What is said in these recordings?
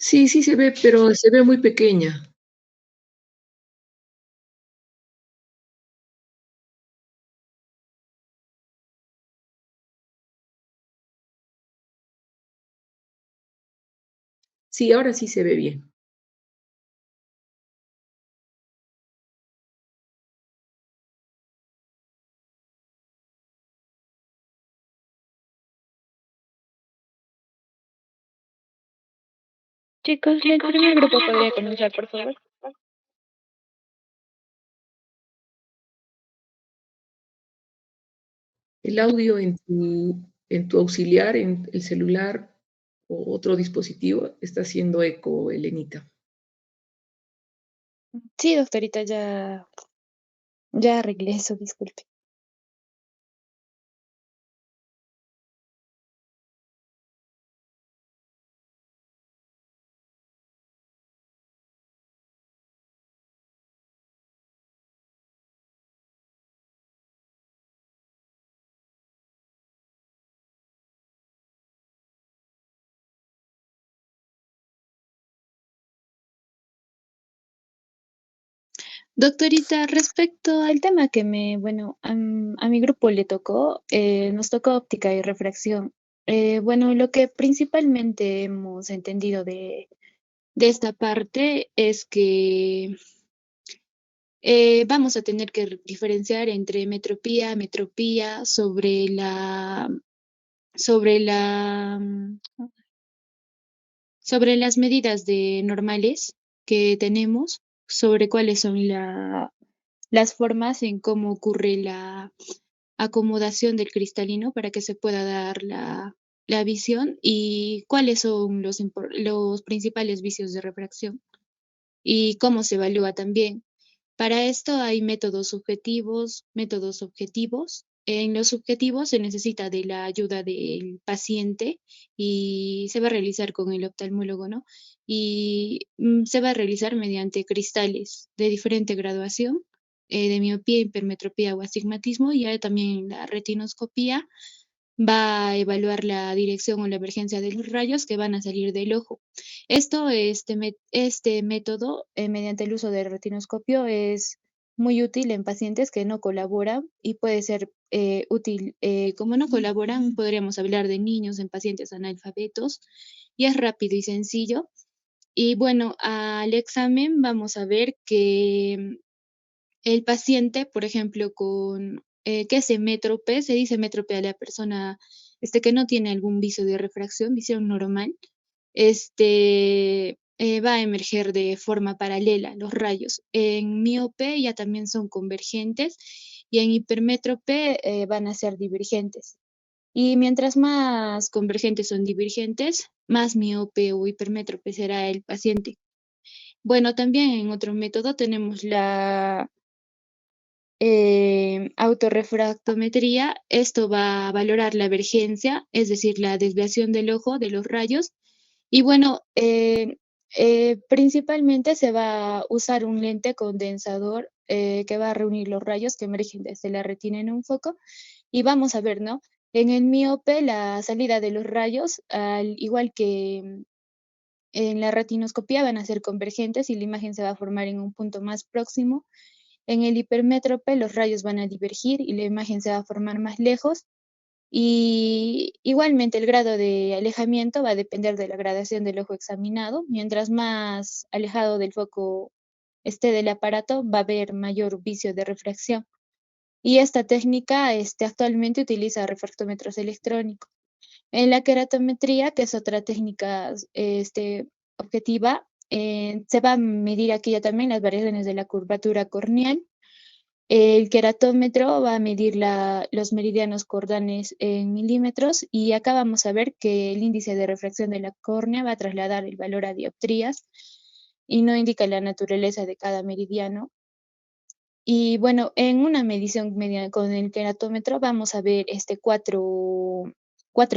Sí, sí se ve, pero se ve muy pequeña. Sí, ahora sí se ve bien. Chicos, ¿el primer grupo podría comenzar, por favor? El audio en tu auxiliar, en el celular o otro dispositivo, está haciendo eco, Elenita. Sí, doctorita, ya arreglé eso, disculpe. Doctorita, respecto al tema que bueno, a mi grupo le tocó, nos tocó óptica y refracción. Bueno, lo que principalmente hemos entendido de esta parte es que vamos a tener que diferenciar entre metropía sobre la, mm, sobre las medidas de normales que tenemos, sobre cuáles son las formas en cómo ocurre la acomodación del cristalino para que se pueda dar la visión y cuáles son los principales vicios de refracción y cómo se evalúa también. Para esto hay métodos subjetivos, métodos objetivos. En los subjetivos se necesita de la ayuda del paciente y se va a realizar con el oftalmólogo, ¿no? Y se va a realizar mediante cristales de diferente graduación, de miopía, hipermetropía o astigmatismo, y hay también la retinoscopía va a evaluar la dirección o la emergencia de los rayos que van a salir del ojo. Este método, mediante el uso del retinoscopio, es muy útil en pacientes que no colaboran y puede ser útil, como no colaboran, podríamos hablar de niños en pacientes analfabetos y es rápido y sencillo. Y bueno, al examen vamos a ver que el paciente, por ejemplo, que es métrope, se dice métrope a la persona que no tiene algún vicio de refracción, visión normal, va a emerger de forma paralela los rayos. En miope ya también son convergentes y en hipermétrope van a ser divergentes. Y mientras más convergentes son divergentes, más miope o hipermétrope será el paciente. Bueno, también en otro método tenemos la autorrefractometría. Esto va a valorar la vergencia, es decir, la desviación del ojo de los rayos. Y bueno, principalmente se va a usar un lente condensador que va a reunir los rayos que emergen desde la retina en un foco. Y vamos a ver, ¿no? En el miope, la salida de los rayos, al igual que en la retinoscopía, van a ser convergentes y la imagen se va a formar en un punto más próximo. En el hipermétrope los rayos van a divergir y la imagen se va a formar más lejos. Y igualmente el grado de alejamiento va a depender de la gradación del ojo examinado. Mientras más alejado del foco esté del aparato, va a haber mayor vicio de refracción. Y esta técnica actualmente utiliza refractómetros electrónicos. En la queratometría, que es otra técnica objetiva, se va a medir aquí ya también las variaciones de la curvatura corneal. El queratómetro va a medir los meridianos cordales en milímetros y acá vamos a ver que el índice de refracción de la córnea va a trasladar el valor a dioptrías y no indica la naturaleza de cada meridiano. Y bueno, en una medición con el queratómetro vamos a ver cuatro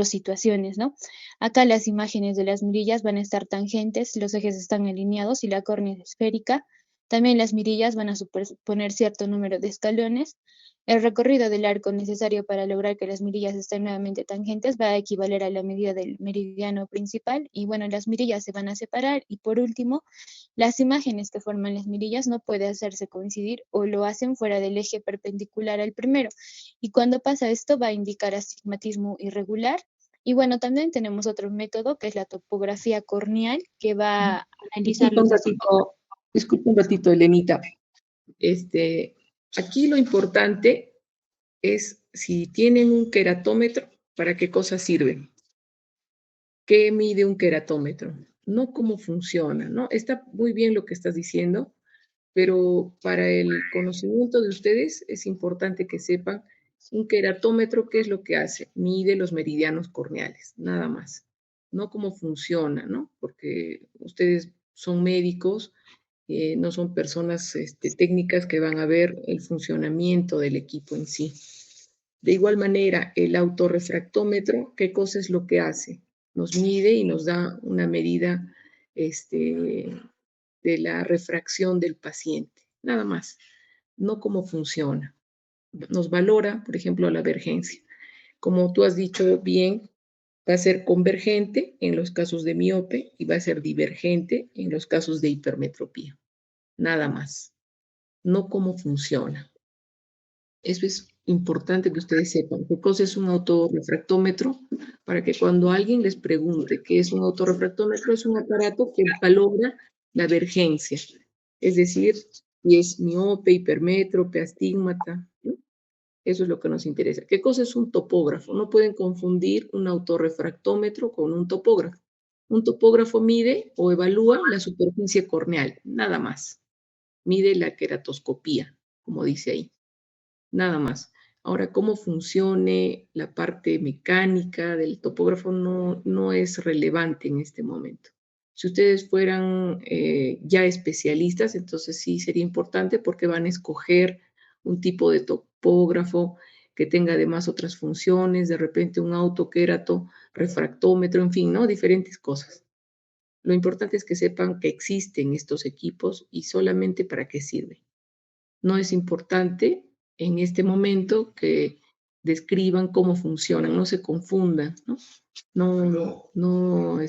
situaciones, ¿no? Acá las imágenes de las mirillas van a estar tangentes, los ejes están alineados y la córnea es esférica. También las mirillas van a superponer cierto número de escalones. El recorrido del arco necesario para lograr que las mirillas estén nuevamente tangentes va a equivaler a la medida del meridiano principal. Y bueno, las mirillas se van a separar. Y por último, las imágenes que forman las mirillas no puede hacerse coincidir o lo hacen fuera del eje perpendicular al primero. Y cuando pasa esto va a indicar astigmatismo irregular. Y bueno, también tenemos otro método que es la topografía corneal, que va a analizar Disculpa los un aspectos. ratito, disculpa un ratito, Elenita. Este, aquí lo importante es si tienen un queratómetro, ¿para qué cosa sirve? ¿Qué mide un queratómetro? No cómo funciona, ¿no? Está muy bien lo que estás diciendo, pero para el conocimiento de ustedes es importante que sepan un queratómetro, ¿qué es lo que hace? Mide los meridianos corneales, nada más. No cómo funciona, ¿no? Porque ustedes son médicos, no son personas técnicas que van a ver el funcionamiento del equipo en sí. De igual manera, el autorrefractómetro, ¿qué cosa es lo que hace? Nos mide y nos da una medida de la refracción del paciente, nada más, no cómo funciona. Nos valora, por ejemplo, la vergencia. Como tú has dicho bien, va a ser convergente en los casos de miope y va a ser divergente en los casos de hipermetropía, nada más, no cómo funciona. Eso es importante que ustedes sepan qué cosa es un autorrefractómetro, para que cuando alguien les pregunte qué es un autorrefractómetro, es un aparato que valora la vergencia, es decir, si es miope, hipermétrope, astígmata, ¿no? Eso es lo que nos interesa. ¿Qué cosa es un topógrafo? No pueden confundir un autorrefractómetro con un topógrafo. Un topógrafo mide o evalúa la superficie corneal, nada más. Mide la queratoscopía, como dice ahí, nada más. Ahora, cómo funcione la parte mecánica del topógrafo no es relevante en este momento. Si ustedes fueran ya especialistas, entonces sí sería importante porque van a escoger un tipo de topógrafo que tenga además otras funciones, de repente un autoquerato, refractómetro, en fin, ¿no? Diferentes cosas. Lo importante es que sepan que existen estos equipos y solamente para qué sirven. No es importante en este momento que describan cómo funcionan, no se confundan, ¿no?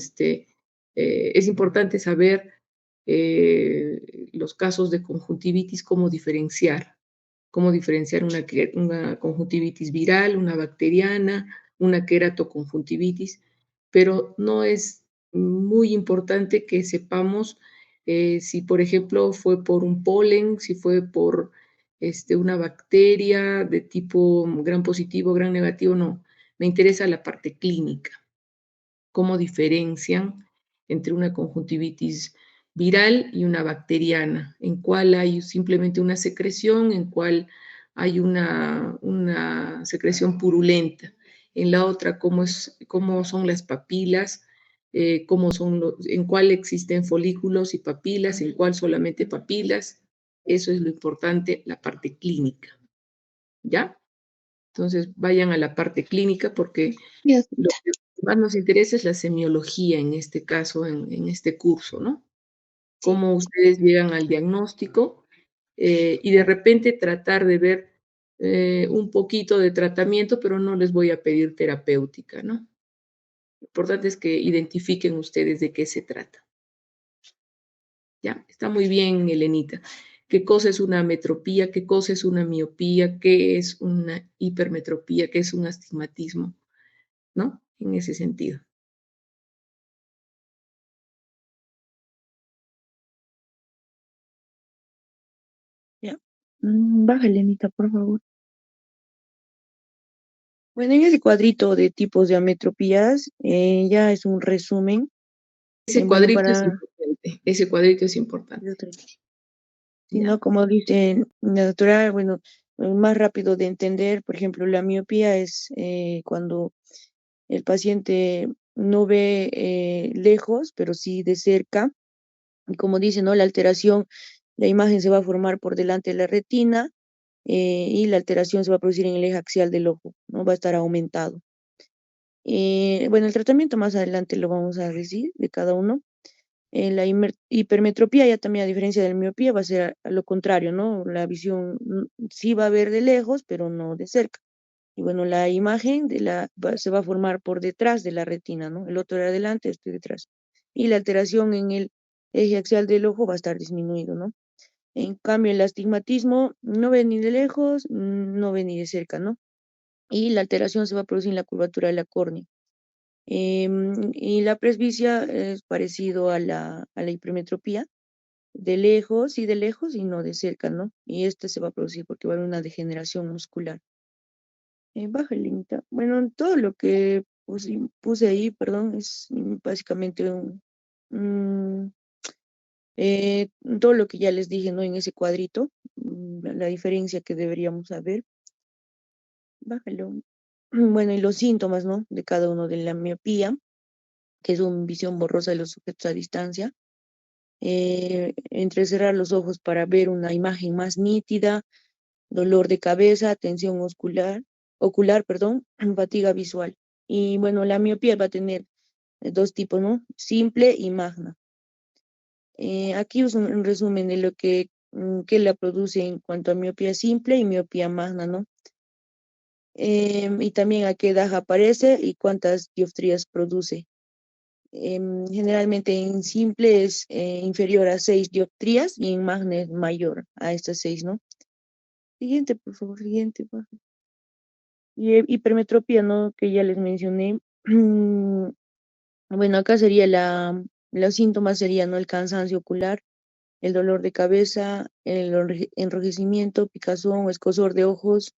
Es importante saber los casos de conjuntivitis, cómo diferenciar una conjuntivitis viral, una bacteriana, una queratoconjuntivitis, pero no es muy importante que sepamos si, por ejemplo, fue por un polen, si fue por una bacteria de tipo gram positivo, gram negativo, no. Me interesa la parte clínica, cómo diferencian entre una conjuntivitis viral y una bacteriana, en cuál hay simplemente una secreción, en cuál hay una secreción purulenta, en la otra cómo son las papilas, en cuál existen folículos y papilas, en cuál solamente papilas. Eso es lo importante, la parte clínica, ¿ya? Entonces vayan a la parte clínica porque Ya. lo que más nos interesa es la semiología en este caso, en este curso, ¿no? Sí. Cómo ustedes llegan al diagnóstico y de repente tratar de ver un poquito de tratamiento, pero no les voy a pedir terapéutica, ¿no? Lo importante es que identifiquen ustedes de qué se trata. ¿Ya? Está muy bien, Elenita. ¿Qué cosa es una metropía? ¿Qué cosa es una miopía? ¿Qué es una hipermetropía? ¿Qué es un astigmatismo? ¿No? En ese sentido. Ya. Bájale, Anita, por favor. Bueno, en ese cuadrito de tipos de ametropías, ya es un resumen. Ese Bueno, cuadrito es para, importante. Ese cuadrito es importante. si ¿Ya? no, como dice natural, bueno, más rápido de entender, por ejemplo, la miopía es cuando el paciente no ve lejos, pero sí de cerca. Y como dice, ¿no? La alteración, la imagen se va a formar por delante de la retina y la alteración se va a producir en el eje axial del ojo, ¿no? Va a estar aumentado. Bueno, el tratamiento más adelante lo vamos a decir de cada uno. La hipermetropía ya también, a diferencia de la miopía, va a ser a lo contrario, ¿no? La visión sí va a ver de lejos, pero no de cerca. Y bueno, la imagen se va a formar por detrás de la retina, ¿no? El otro era adelante, este detrás. Y la alteración en el eje axial del ojo va a estar disminuido, ¿no? En cambio, el astigmatismo no ve ni de lejos, no ve ni de cerca, ¿no? Y la alteración se va a producir en la curvatura de la córnea. Y la presbicia es parecido a la hipermetropía, de lejos y no de cerca, ¿no? Y este se va a producir porque va a haber una degeneración muscular. Baja el límite. Bueno, todo lo que puse ahí, perdón, es básicamente un, todo lo que ya les dije, ¿no? En ese cuadrito, la diferencia que deberíamos saber. Bájalo. Bueno, y los síntomas, ¿no? De cada uno de la miopía, que es una visión borrosa de los objetos a distancia. Entrecerrar los ojos para ver una imagen más nítida, dolor de cabeza, tensión ocular, perdón, fatiga visual. Y bueno, la miopía va a tener dos tipos, ¿no? Simple y magna. Aquí es un resumen de lo que la produce en cuanto a miopía simple y miopía magna, ¿no? Y también a qué edad aparece y cuántas dioptrías produce. Generalmente en simple es inferior a 6 dioptrías y en magna es mayor a estas 6, ¿no? Siguiente, por favor, siguiente. Y hipermetropía, ¿no? Que ya les mencioné. Bueno, acá sería los síntomas serían, ¿no? El cansancio ocular, el dolor de cabeza, el enrojecimiento, picazón o escozor de ojos,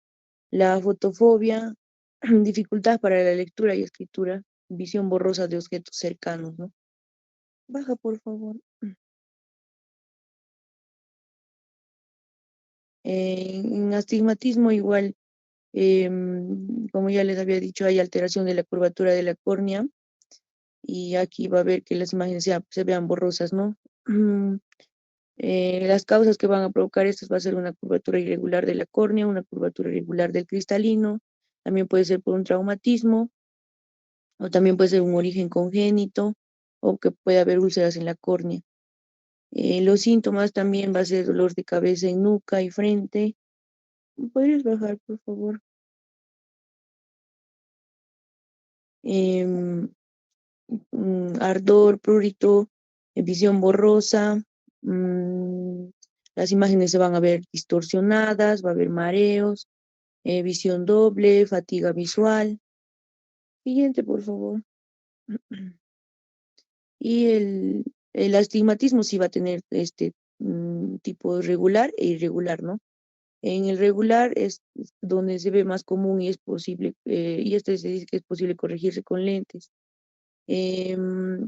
la fotofobia, dificultad para la lectura y escritura, visión borrosa de objetos cercanos, ¿no? Baja, por favor. En astigmatismo igual, como ya les había dicho, hay alteración de la curvatura de la córnea y aquí va a ver que las imágenes se vean borrosas, ¿no? Las causas que van a provocar estas va a ser una curvatura irregular de la córnea, una curvatura irregular del cristalino, también puede ser por un traumatismo, o también puede ser un origen congénito, o que puede haber úlceras en la córnea. Los síntomas también va a ser dolor de cabeza en nuca y frente. ¿Podrías bajar, por favor? Em, Ardor, prurito, visión borrosa, mm, las imágenes se van a ver distorsionadas, va a haber mareos, visión doble, fatiga visual. Siguiente, por favor. Y el astigmatismo sí va a tener este tipo regular e irregular, ¿no? En el regular es donde se ve más común y es posible, y este se dice que es posible corregirse con lentes. Em,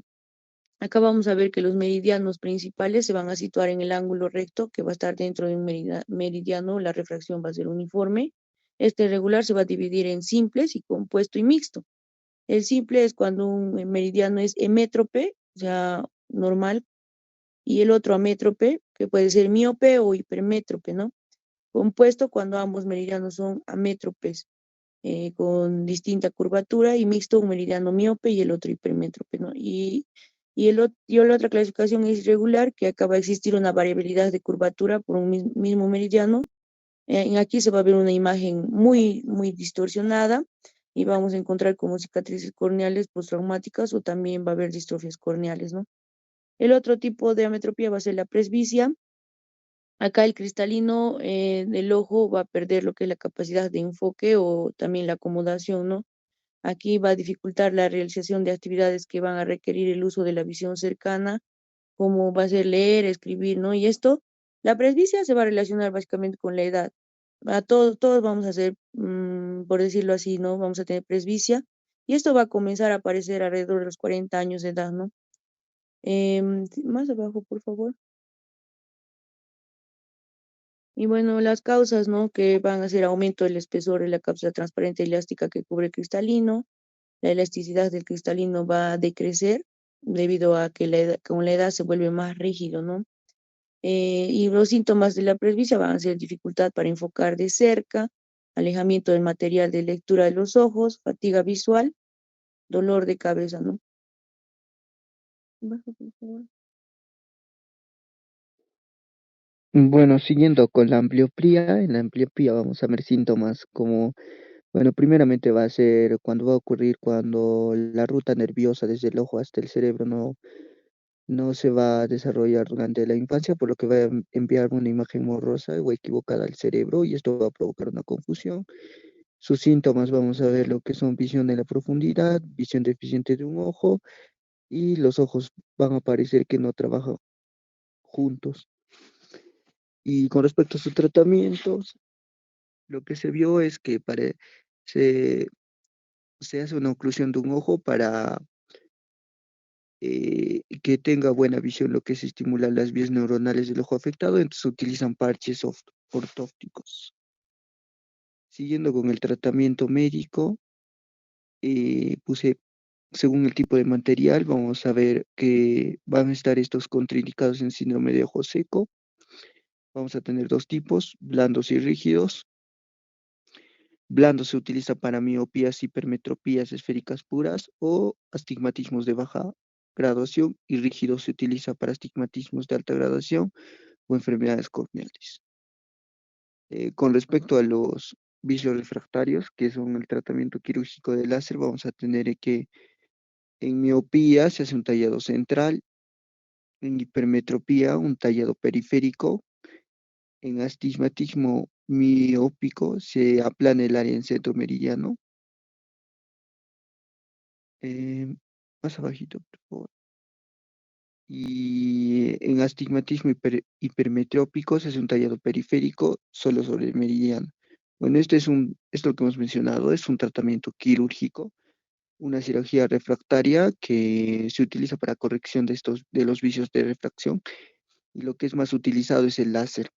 Acá vamos a ver que los meridianos principales se van a situar en el ángulo recto que va a estar dentro de un meridiano, la refracción va a ser uniforme. Este regular se va a dividir en simples y compuesto y mixto. El simple es cuando un meridiano es hemétrope, o sea, normal, y el otro amétrope, que puede ser míope o hipermétrope, ¿no? Compuesto cuando ambos meridianos son amétropes, con distinta curvatura, y mixto un meridiano miope y el otro hipermétrope, ¿no? Y la otra clasificación es irregular, que acaba de existir una variabilidad de curvatura por un mismo meridiano. Aquí se va a ver una imagen muy, muy distorsionada y vamos a encontrar como cicatrices corneales postraumáticas o también va a haber distrofias corneales, ¿no? El otro tipo de ametropía va a ser la presbicia. Acá el cristalino del ojo va a perder lo que es la capacidad de enfoque o también la acomodación, ¿no? Aquí va a dificultar la realización de actividades que van a requerir el uso de la visión cercana, como va a ser leer, escribir, ¿no? Y esto, la presbicia se va a relacionar básicamente con la edad. A todos vamos a ser, por decirlo así, ¿no? Vamos a tener presbicia. Y esto va a comenzar a aparecer alrededor de los 40 años de edad, ¿no? Más abajo, por favor. Y bueno, las causas, ¿no? Que van a ser aumento del espesor de la cápsula transparente elástica que cubre el cristalino. La elasticidad del cristalino va a decrecer debido a que con la edad se vuelve más rígido, ¿no? Y los síntomas de la presbicia van a ser dificultad para enfocar de cerca, alejamiento del material de lectura de los ojos, fatiga visual, dolor de cabeza, ¿no? Baja, por favor. Bueno, siguiendo con la ambliopía, en la ambliopía vamos a ver síntomas como, bueno, primeramente va a ser cuando va a ocurrir cuando la ruta nerviosa desde el ojo hasta el cerebro no se va a desarrollar durante la infancia, por lo que va a enviar una imagen borrosa o equivocada al cerebro y esto va a provocar una confusión. Sus síntomas vamos a ver lo que son visión en la profundidad, visión deficiente de un ojo y los ojos van a parecer que no trabajan juntos. Y con respecto a sus tratamientos, lo que se vio es que se, se hace una oclusión de un ojo para que tenga buena visión, lo que se estimula las vías neuronales del ojo afectado, entonces utilizan parches ortópticos. Siguiendo con el tratamiento médico, puse, según el tipo de material, vamos a ver que van a estar estos contraindicados en síndrome de ojo seco. Vamos a tener dos tipos, blandos y rígidos. Blando se utiliza para miopías, hipermetropías esféricas puras o astigmatismos de baja graduación y rígido se utiliza para astigmatismos de alta graduación o enfermedades corneales. Con respecto a los vicios refractarios, que son el tratamiento quirúrgico de láser, vamos a tener que en miopía se hace un tallado central, en hipermetropía un tallado periférico, en astigmatismo miópico se aplana el área en centro meridiano. Eh, Más abajito, por favor. Y en astigmatismo hipermetrópico se hace un tallado periférico solo sobre el meridiano. Bueno, esto que hemos mencionado es un tratamiento quirúrgico, una cirugía refractaria que se utiliza para corrección de los vicios de refracción. Y lo que es más utilizado es el láser,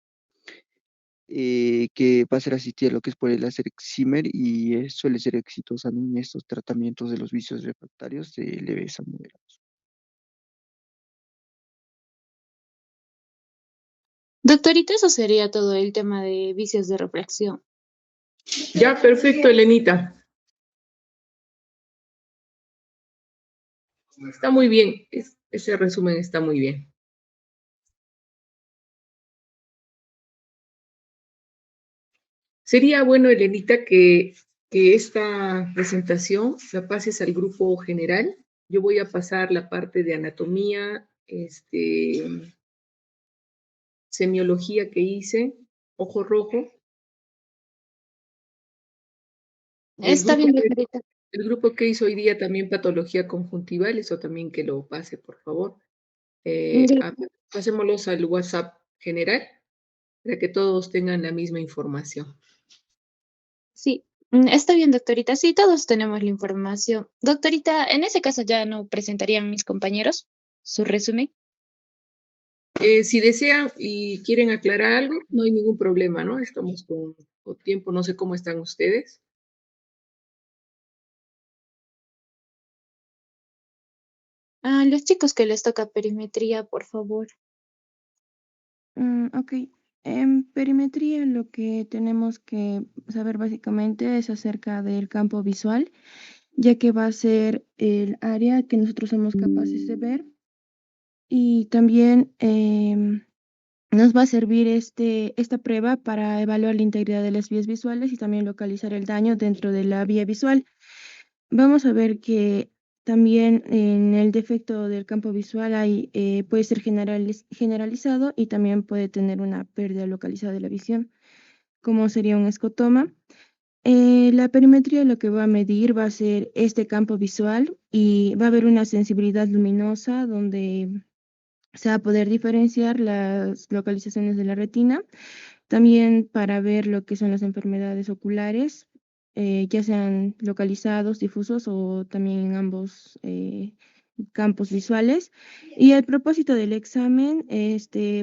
que va a ser asistido a lo que es por el láser excimer y suele ser exitosa en estos tratamientos de los vicios refractarios de leves a moderados. Doctorita, eso sería todo el tema de vicios de refracción. Ya, perfecto, Elenita. Está muy bien. Ese resumen está muy bien. Sería bueno, Elenita, que esta presentación la pases al grupo general. Yo voy a pasar la parte de anatomía, semiología que hice, ojo rojo. El Está grupo, bien, doctorita. el grupo que hizo hoy día también patología conjuntival, eso también que lo pase, por favor. Pasémoslos al WhatsApp general para que todos tengan la misma información. Sí, está bien, doctorita. Sí, todos tenemos la información. Doctorita, en ese caso ya no presentarían mis compañeros su resumen. Si desean y quieren aclarar algo, no hay ningún problema, ¿no? Estamos con tiempo, no sé cómo están ustedes. A los chicos que les toca perimetría, por favor. Ok. En perimetría lo que tenemos que saber básicamente es acerca del campo visual, ya que va a ser el área que nosotros somos capaces de ver y también nos va a servir esta prueba para evaluar la integridad de las vías visuales y también localizar el daño dentro de la vía visual. Vamos a ver que también en el defecto del campo visual puede ser generalizado y también puede tener una pérdida localizada de la visión, como sería un escotoma. La perimetría lo que va a medir va a ser este campo visual y va a haber una sensibilidad luminosa donde se va a poder diferenciar las localizaciones de la retina. También para ver lo que son las enfermedades oculares, ya sean localizados, difusos o también en ambos campos visuales. Y el propósito del examen,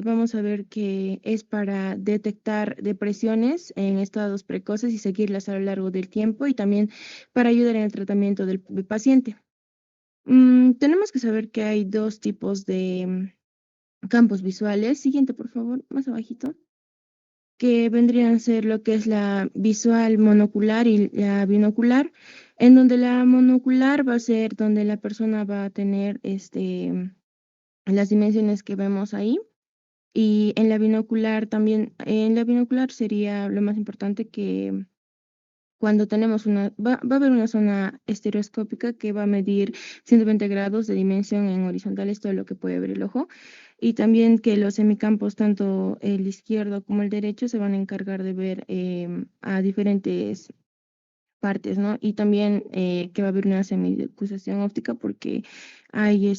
vamos a ver que es para detectar depresiones en estados precoces y seguirlas a lo largo del tiempo y también para ayudar en el tratamiento del paciente. Tenemos que saber que hay dos tipos de campos visuales. Siguiente, por favor, más abajito, que vendrían a ser lo que es la visual monocular y la binocular, en donde la monocular va a ser donde la persona va a tener las dimensiones que vemos ahí. Y en la binocular también, en la binocular sería lo más importante que cuando tenemos va a haber una zona estereoscópica que va a medir 120 grados de dimensión en horizontal, es todo lo que puede ver el ojo. Y también que los semicampos, tanto el izquierdo como el derecho, se van a encargar de ver a diferentes partes, ¿no? Y también que va a haber una semiacusación óptica porque hay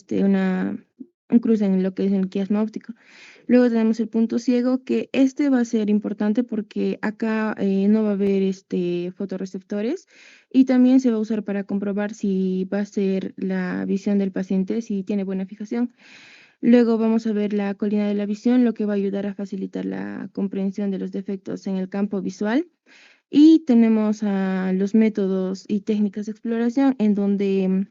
un cruce en lo que es el quiasma óptico. Luego tenemos el punto ciego, que este va a ser importante porque acá no va a haber fotorreceptores y también se va a usar para comprobar si va a ser la visión del paciente, si tiene buena fijación. Luego vamos a ver la colina de la visión, lo que va a ayudar a facilitar la comprensión de los defectos en el campo visual. Y tenemos los métodos y técnicas de exploración en donde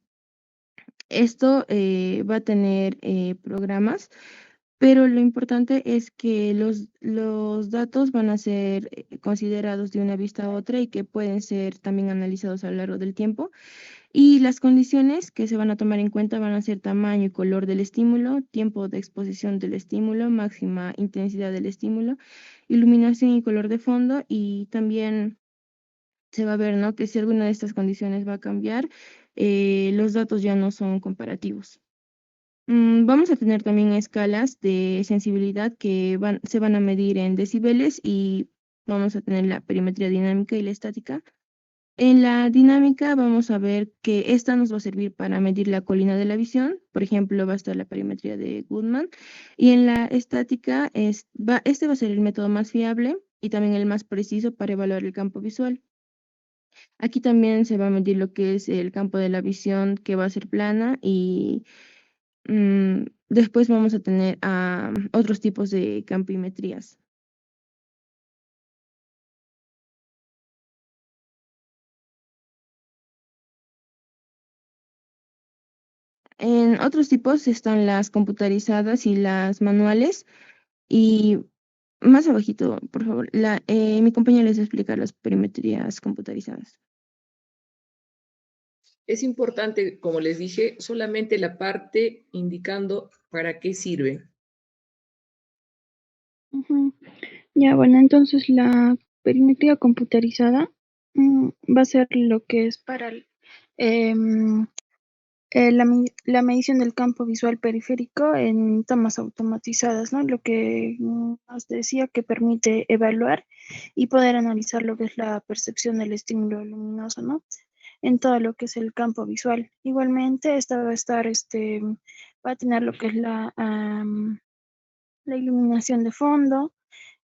esto va a tener programas, pero lo importante es que los datos van a ser considerados de una vista a otra y que pueden ser también analizados a lo largo del tiempo. Y las condiciones que se van a tomar en cuenta van a ser tamaño y color del estímulo, tiempo de exposición del estímulo, máxima intensidad del estímulo, iluminación y color de fondo, y también se va a ver, ¿no?, que si alguna de estas condiciones va a cambiar, los datos ya no son comparativos. Vamos a tener también escalas de sensibilidad que se van a medir en decibeles, y vamos a tener la perimetría dinámica y la estática. En la dinámica vamos a ver que esta nos va a servir para medir la colina de la visión, por ejemplo, va a estar la perimetría de Goodman, y en la estática este va a ser el método más fiable y también el más preciso para evaluar el campo visual. Aquí también se va a medir lo que es el campo de la visión, que va a ser plana, y después vamos a tener otros tipos de campimetrías. En otros tipos están las computarizadas y las manuales. Y más abajito, por favor, mi compañera les va a explicar las perimetrías computarizadas. Es importante, como les dije, solamente la parte indicando para qué sirve. Ujú. Ya, bueno, entonces la perimetría computarizada va a ser lo que es para em, la medición del campo visual periférico en tomas automatizadas, ¿no? Lo que nos decía que permite evaluar y poder analizar lo que es la percepción del estímulo luminoso, ¿no? En todo lo que es el campo visual. Igualmente, esta va a estar, va a tener lo que es la iluminación de fondo,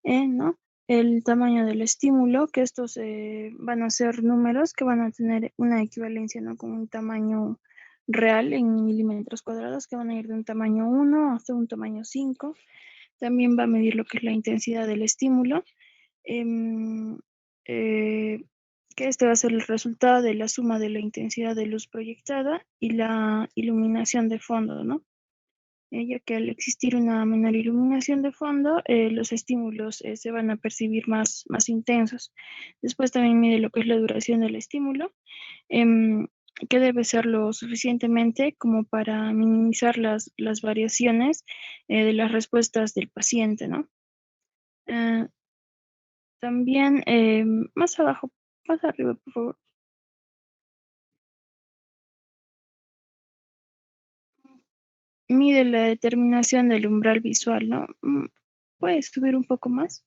¿no? El tamaño del estímulo, que estos van a ser números que van a tener una equivalencia, ¿no?, con un tamaño real en milímetros cuadrados, que van a ir de un tamaño 1 hasta un tamaño 5. También va a medir lo que es la intensidad del estímulo, em, eh, que este va a ser el resultado de la suma de la intensidad de luz proyectada y la iluminación de fondo, ¿no? Ya que al existir una menor iluminación de fondo, los estímulos se van a percibir más intensos. Después también mide lo que es la duración del estímulo, em, que debe ser lo suficientemente como para minimizar las variaciones de las respuestas del paciente, ¿no? También más abajo, más arriba, por favor. Mide la determinación del umbral visual, ¿no? ¿Puedes subir un poco más?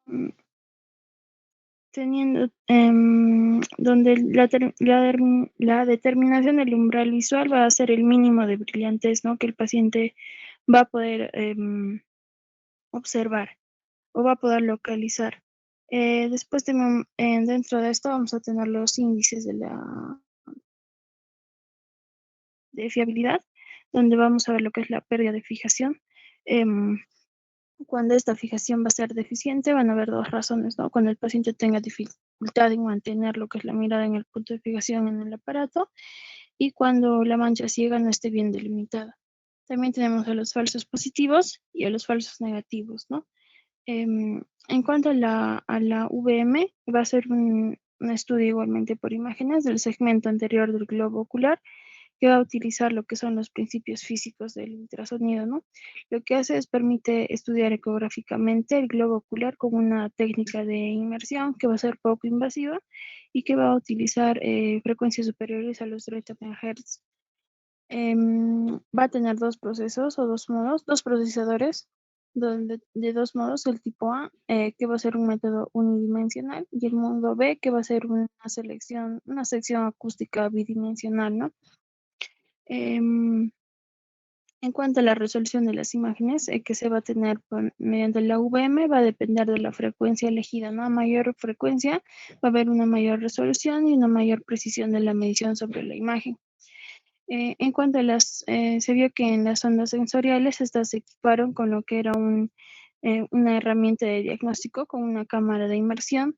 Mm, Teniendo donde la determinación del umbral visual va a ser el mínimo de brillantez, ¿no?, que el paciente va a poder observar o va a poder localizar. Después dentro de esto vamos a tener los índices de fiabilidad, donde vamos a ver lo que es la pérdida de fijación. Em, Cuando esta fijación va a ser deficiente, van a haber dos razones, ¿no? Cuando el paciente tenga dificultad en mantener lo que es la mirada en el punto de fijación en el aparato, y cuando la mancha ciega no esté bien delimitada. También tenemos a los falsos positivos y a los falsos negativos, ¿no? En cuanto a la VM, va a ser un estudio igualmente por imágenes del segmento anterior del globo ocular, que va a utilizar lo que son los principios físicos del ultrasonido, ¿no? Lo que hace es permite estudiar ecográficamente el globo ocular con una técnica de inmersión que va a ser poco invasiva y que va a utilizar frecuencias superiores a los 30 MHz. Va a tener dos procesos o dos modos, dos procesadores de dos modos, el tipo A, que va a ser un método unidimensional, y el modo B, que va a ser una sección acústica bidimensional, ¿no? En cuanto a la resolución de las imágenes que se va a tener mediante la VM, va a depender de la frecuencia elegida, ¿no? A mayor frecuencia va a haber una mayor resolución y una mayor precisión de la medición sobre la imagen. En cuanto a se vio que en las ondas sensoriales, estas se equiparon con lo que era una herramienta de diagnóstico con una cámara de inmersión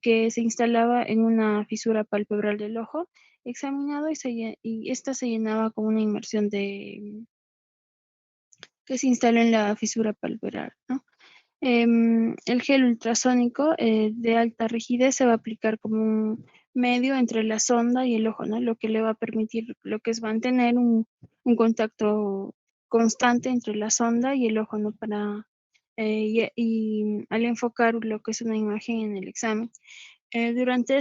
que se instalaba en una fisura palpebral del ojo examinado y esta se llenaba con una inmersión que se instaló en la fisura palpebral, ¿no? El gel ultrasónico de alta rigidez se va a aplicar como un medio entre la sonda y el ojo, ¿no? Lo que le va a permitir, lo que es mantener un contacto constante entre la sonda y el ojo, ¿no? Y al enfocar lo que es una imagen en el examen. Durante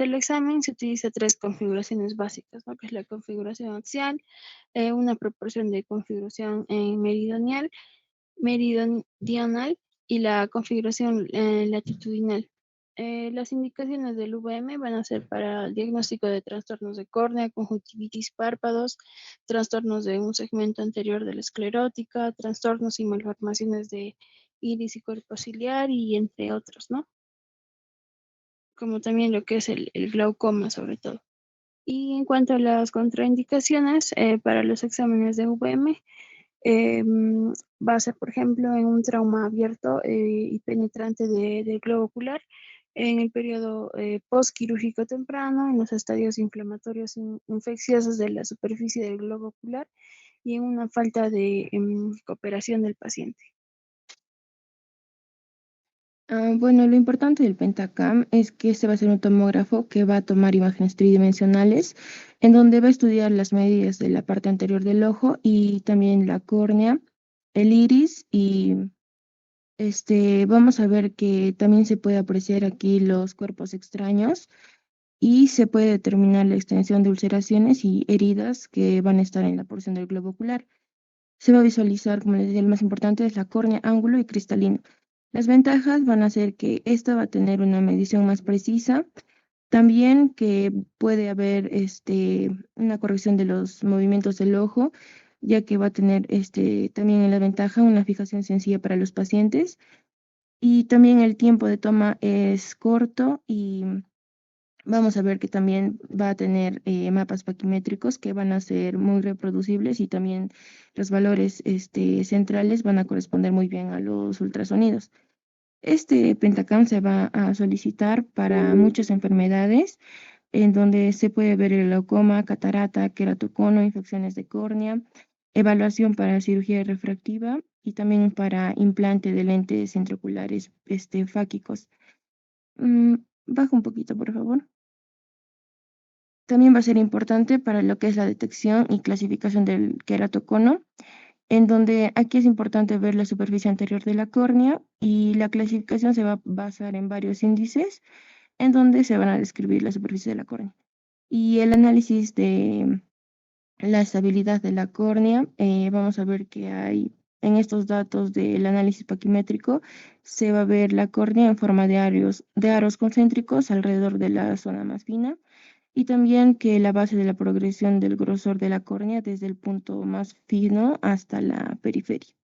el examen se utiliza tres configuraciones básicas, ¿no? Que es la configuración axial, una proporción de configuración meridional y la configuración latitudinal. Las indicaciones del VM van a ser para el diagnóstico de trastornos de córnea, conjuntivitis, párpados, trastornos de un segmento anterior de la esclerótica, trastornos y malformaciones de iris y cuerpo ciliar y entre otros, ¿no? Como también lo que es el glaucoma sobre todo. Y en cuanto a las contraindicaciones para los exámenes de VM, va a ser, por ejemplo, en un trauma abierto y penetrante del globo ocular, en el periodo postquirúrgico temprano, en los estadios inflamatorios infecciosos de la superficie del globo ocular y en una falta de cooperación del paciente. Bueno, lo importante del Pentacam es que este va a ser un tomógrafo que va a tomar imágenes tridimensionales, en donde va a estudiar las medidas de la parte anterior del ojo y también la córnea, el iris y vamos a ver que también se puede apreciar aquí los cuerpos extraños y se puede determinar la extensión de ulceraciones y heridas que van a estar en la porción del globo ocular. Se va a visualizar, como les decía, el más importante es la córnea, ángulo y cristalino. Las ventajas van a ser que esta va a tener una medición más precisa, también que puede haber una corrección de los movimientos del ojo, ya que va a tener también en la ventaja una fijación sencilla para los pacientes. Y también el tiempo de toma es corto y vamos a ver que también va a tener mapas paquimétricos que van a ser muy reproducibles y también los valores centrales van a corresponder muy bien a los ultrasonidos. Este Pentacam se va a solicitar para muchas enfermedades en donde se puede ver el glaucoma, catarata, queratocono, infecciones de córnea, evaluación para cirugía refractiva y también para implante de lentes intraoculares fáquicos. Baja un poquito, por favor. También va a ser importante para lo que es la detección y clasificación del queratocono, en donde aquí es importante ver la superficie anterior de la córnea y la clasificación se va a basar en varios índices, en donde se van a describir la superficie de la córnea. Y el análisis de la estabilidad de la córnea, vamos a ver que hay en estos datos del análisis paquimétrico, se va a ver la córnea en forma de aros concéntricos alrededor de la zona más fina y también que la base de la progresión del grosor de la córnea desde el punto más fino hasta la periferia.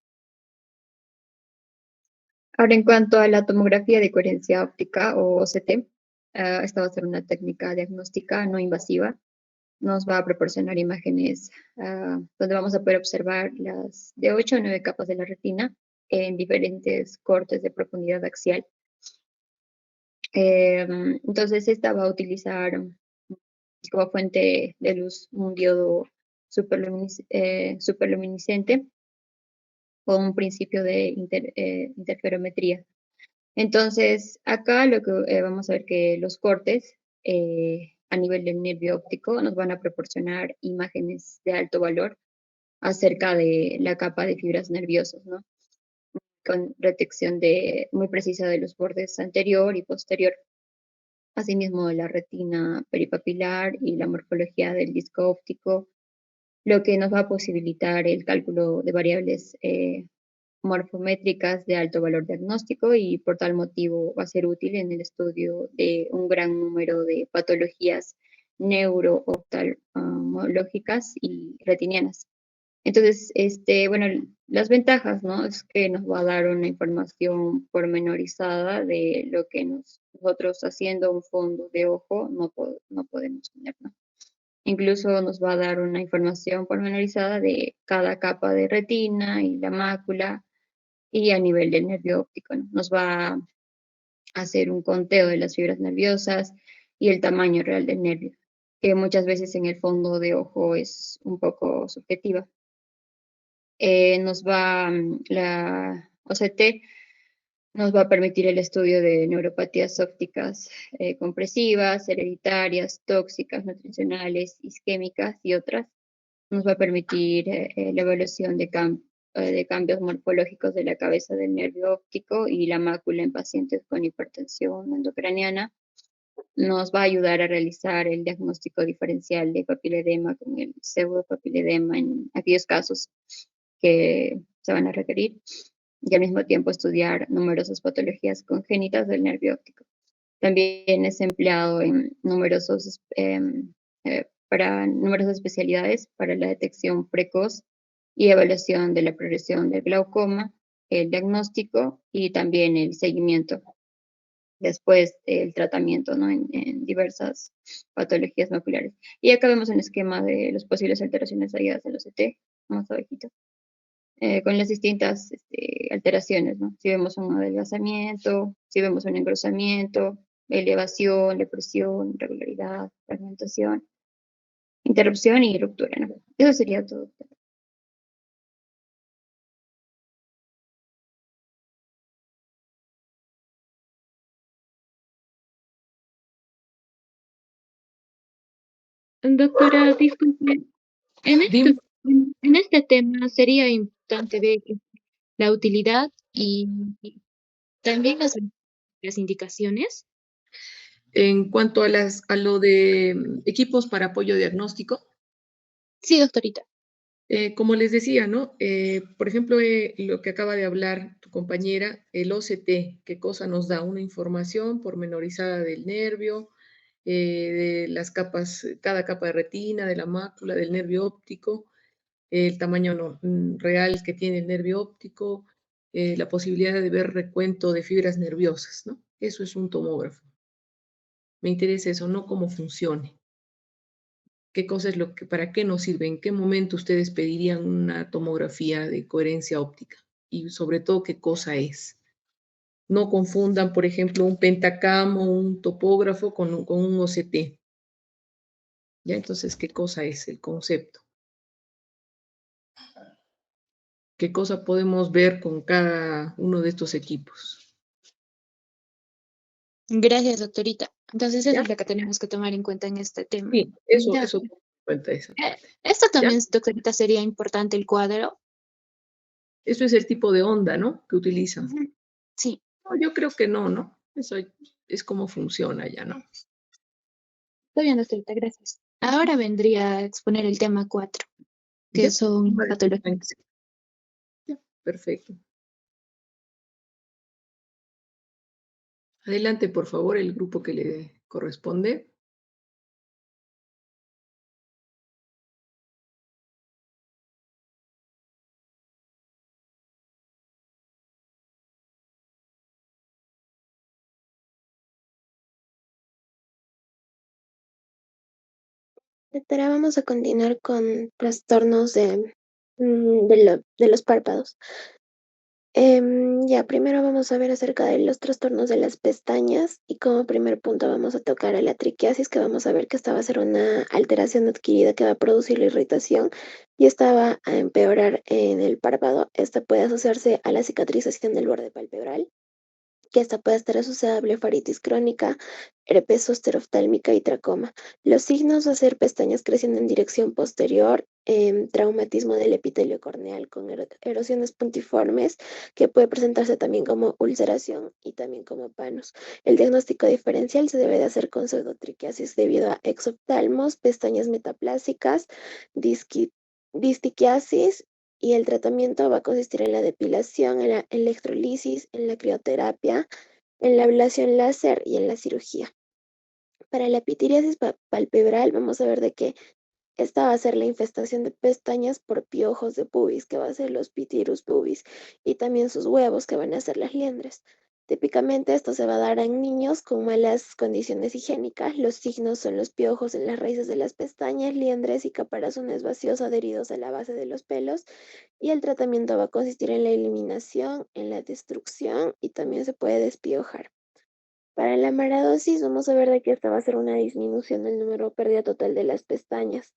Ahora, en cuanto a la tomografía de coherencia óptica o OCT, esta va a ser una técnica diagnóstica no invasiva. Nos va a proporcionar imágenes donde vamos a poder observar las de 8 a 9 capas de la retina en diferentes cortes de profundidad axial. Entonces, esta va a utilizar como fuente de luz un diodo superluminiscente con un principio de interferometría. Entonces, acá lo que vamos a ver que los cortes a nivel del nervio óptico nos van a proporcionar imágenes de alto valor acerca de la capa de fibras nerviosas, ¿no? Con detección muy precisa de los bordes anterior y posterior, asimismo de la retina peripapilar y la morfología del disco óptico, lo que nos va a posibilitar el cálculo de variables morfométricas de alto valor diagnóstico y por tal motivo va a ser útil en el estudio de un gran número de patologías neurooftalmológicas y retinianas. Entonces, bueno, las ventajas, ¿no? Es que nos va a dar una información pormenorizada de lo que nosotros haciendo un fondo de ojo no podemos tener, ¿no? Incluso nos va a dar una información pormenorizada de cada capa de retina y la mácula y a nivel del nervio óptico, ¿no? Nos va a hacer un conteo de las fibras nerviosas y el tamaño real del nervio, que muchas veces en el fondo de ojo es un poco subjetiva. La OCT nos va a permitir el estudio de neuropatías ópticas compresivas, hereditarias, tóxicas, nutricionales, isquémicas y otras. Nos va a permitir la evaluación de cambios morfológicos de la cabeza del nervio óptico y la mácula en pacientes con hipertensión endocraniana. Nos va a ayudar a realizar el diagnóstico diferencial de papiledema con el pseudopapiledema en aquellos casos que se van a requerir y al mismo tiempo estudiar numerosas patologías congénitas del nervio óptico. También es empleado en para numerosas especialidades para la detección precoz y evaluación de la progresión del glaucoma, el diagnóstico y también el seguimiento después del tratamiento, ¿no? en diversas patologías maculares. Y acá vemos un esquema de las posibles alteraciones halladas en los CT, más abajito, con las distintas alteraciones, ¿no? Si vemos un adelgazamiento, si vemos un engrosamiento, elevación, depresión, irregularidad, fragmentación, interrupción y ruptura, ¿no? Eso sería todo. Doctora, disculpe, Dime. en este tema sería importante ver la utilidad y también las indicaciones. En cuanto a lo de equipos para apoyo diagnóstico, Sí, doctorita. como les decía, ¿no? Por ejemplo, lo que acaba de hablar tu compañera, el OCT, qué cosa nos da una información pormenorizada del nervio, de las capas, cada capa de retina, de la mácula, del nervio óptico, el tamaño real que tiene el nervio óptico, la posibilidad de ver recuento de fibras nerviosas, ¿no? Eso es un tomógrafo. Me interesa eso, no cómo funcione. ¿Qué cosa es para qué nos sirve? ¿En qué momento ustedes pedirían una tomografía de coherencia óptica? Y sobre todo, ¿qué cosa es? No confundan, por ejemplo, un pentacam o un topógrafo con un OCT. ¿Ya? Entonces, ¿qué cosa es el concepto? ¿Qué cosa podemos ver con cada uno de estos equipos? Gracias, doctorita. Entonces, eso ¿Ya? es lo que tenemos que tomar en cuenta en este tema. Sí, Ya. eso cuenta esa parte. Esto ¿Ya? también, doctorita, sería importante el cuadro. Eso es el tipo de onda, ¿no? Que utilizan. Ujú. Sí, No, yo creo que no, ¿no? Eso es como funciona ya, ¿no? está bien, doctorita, gracias. Ahora vendría a exponer el tema 4, que ¿Ya? son Vale, patologías. ya, perfecto. Adelante, por favor, el grupo que le corresponde. Doctora, vamos a continuar con trastornos de los párpados. Ya, primero vamos a ver acerca de los trastornos de las pestañas y como primer punto vamos a tocar a la triquiasis, que vamos a ver que esta va a ser una alteración adquirida que va a producir la irritación y esta va a empeorar en el párpado. Esta puede asociarse a la cicatrización del borde palpebral, que esta puede estar asociada a blefaritis crónica, herpes zóster oftálmica y tracoma. Los signos va a ser pestañas creciendo en dirección posterior, traumatismo del epitelio corneal con erosiones puntiformes, que puede presentarse también como ulceración y también como panos. El diagnóstico diferencial se debe de hacer con pseudotriquiasis debido a exoftalmos, pestañas metaplásicas, distiquiasis, y el tratamiento va a consistir en la depilación, en la electrolisis, en la crioterapia, en la ablación láser y en la cirugía. Para la pitiriasis palpebral vamos a ver de que esta va a ser la infestación de pestañas por piojos de pubis, que va a ser los pitirus pubis, y también sus huevos, que van a ser las liendres. Típicamente esto se va a dar en niños con malas condiciones higiénicas. Los signos son los piojos en las raíces de las pestañas, liendres y caparazones vacíos adheridos a la base de los pelos. Y el tratamiento va a consistir en la eliminación, en la destrucción y también se puede despiojar. Para la maradosis vamos a ver de que esta va a ser una disminución del número o pérdida total de las pestañas.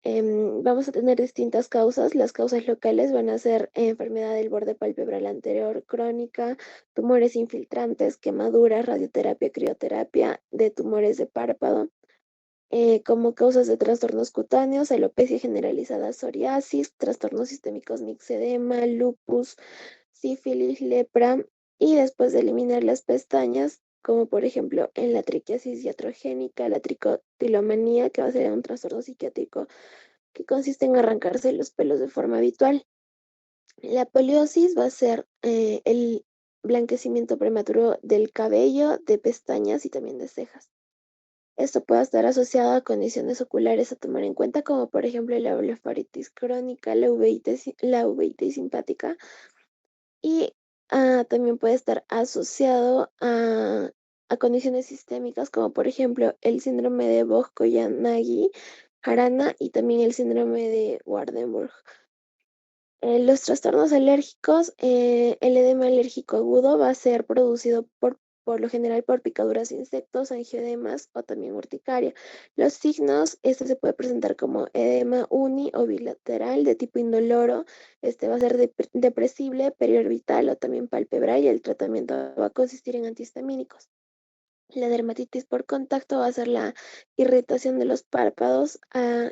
Vamos a tener distintas causas. Las causas locales van a ser enfermedad del borde palpebral anterior crónica, tumores infiltrantes, quemaduras, radioterapia, crioterapia de tumores de párpado. Como causas de trastornos cutáneos, alopecia generalizada, psoriasis, trastornos sistémicos, mixedema, lupus, sífilis, lepra, y después de eliminar las pestañas, como por ejemplo en la triquiasis iatrogénica, la tricotilomanía, que va a ser un trastorno psiquiátrico que consiste en arrancarse los pelos de forma habitual. La poliosis va a ser el blanquecimiento prematuro del cabello, de pestañas y también de cejas. Esto puede estar asociado a condiciones oculares a tomar en cuenta, como por ejemplo la blefaritis crónica, la uveitis simpática, y también puede estar asociado a condiciones sistémicas, como por ejemplo el síndrome de Vogt-Koyanagi-Arana y también el síndrome de Waardenburg. Los trastornos alérgicos, el edema alérgico agudo va a ser producido por lo general por picaduras de insectos, angioedemas o también urticaria. Los signos, este se puede presentar como edema uni o bilateral de tipo indoloro. Este va a ser depresible, periorbital o también palpebral, y el tratamiento va a consistir en antihistamínicos. La dermatitis por contacto va a ser la irritación de los párpados,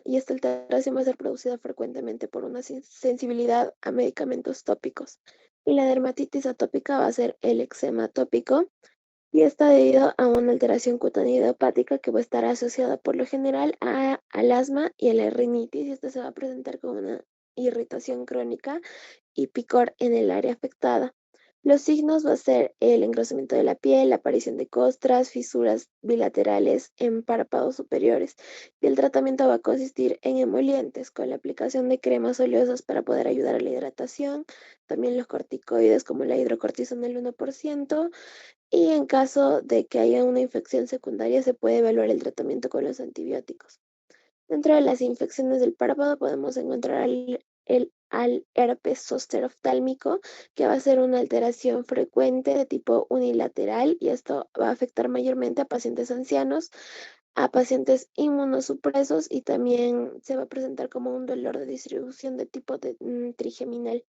y esta alteración va a ser producida frecuentemente por una sensibilidad a medicamentos tópicos. Y la dermatitis atópica va a ser el eczema atópico, y está debido a una alteración cutánea idiopática que va a estar asociada por lo general al asma y a la rinitis, y esta se va a presentar con una irritación crónica y picor en el área afectada. Los signos va a ser el engrosamiento de la piel, la aparición de costras, fisuras bilaterales en párpados superiores, y el tratamiento va a consistir en emolientes con la aplicación de cremas oleosas para poder ayudar a la hidratación, también los corticoides como la hidrocortisona del 1%, y en caso de que haya una infección secundaria se puede evaluar el tratamiento con los antibióticos. Dentro de las infecciones del párpado podemos encontrar al herpes zóster oftálmico, que va a ser una alteración frecuente de tipo unilateral, y esto va a afectar mayormente a pacientes ancianos, a pacientes inmunosupresos, y también se va a presentar como un dolor de distribución de tipo trigeminal.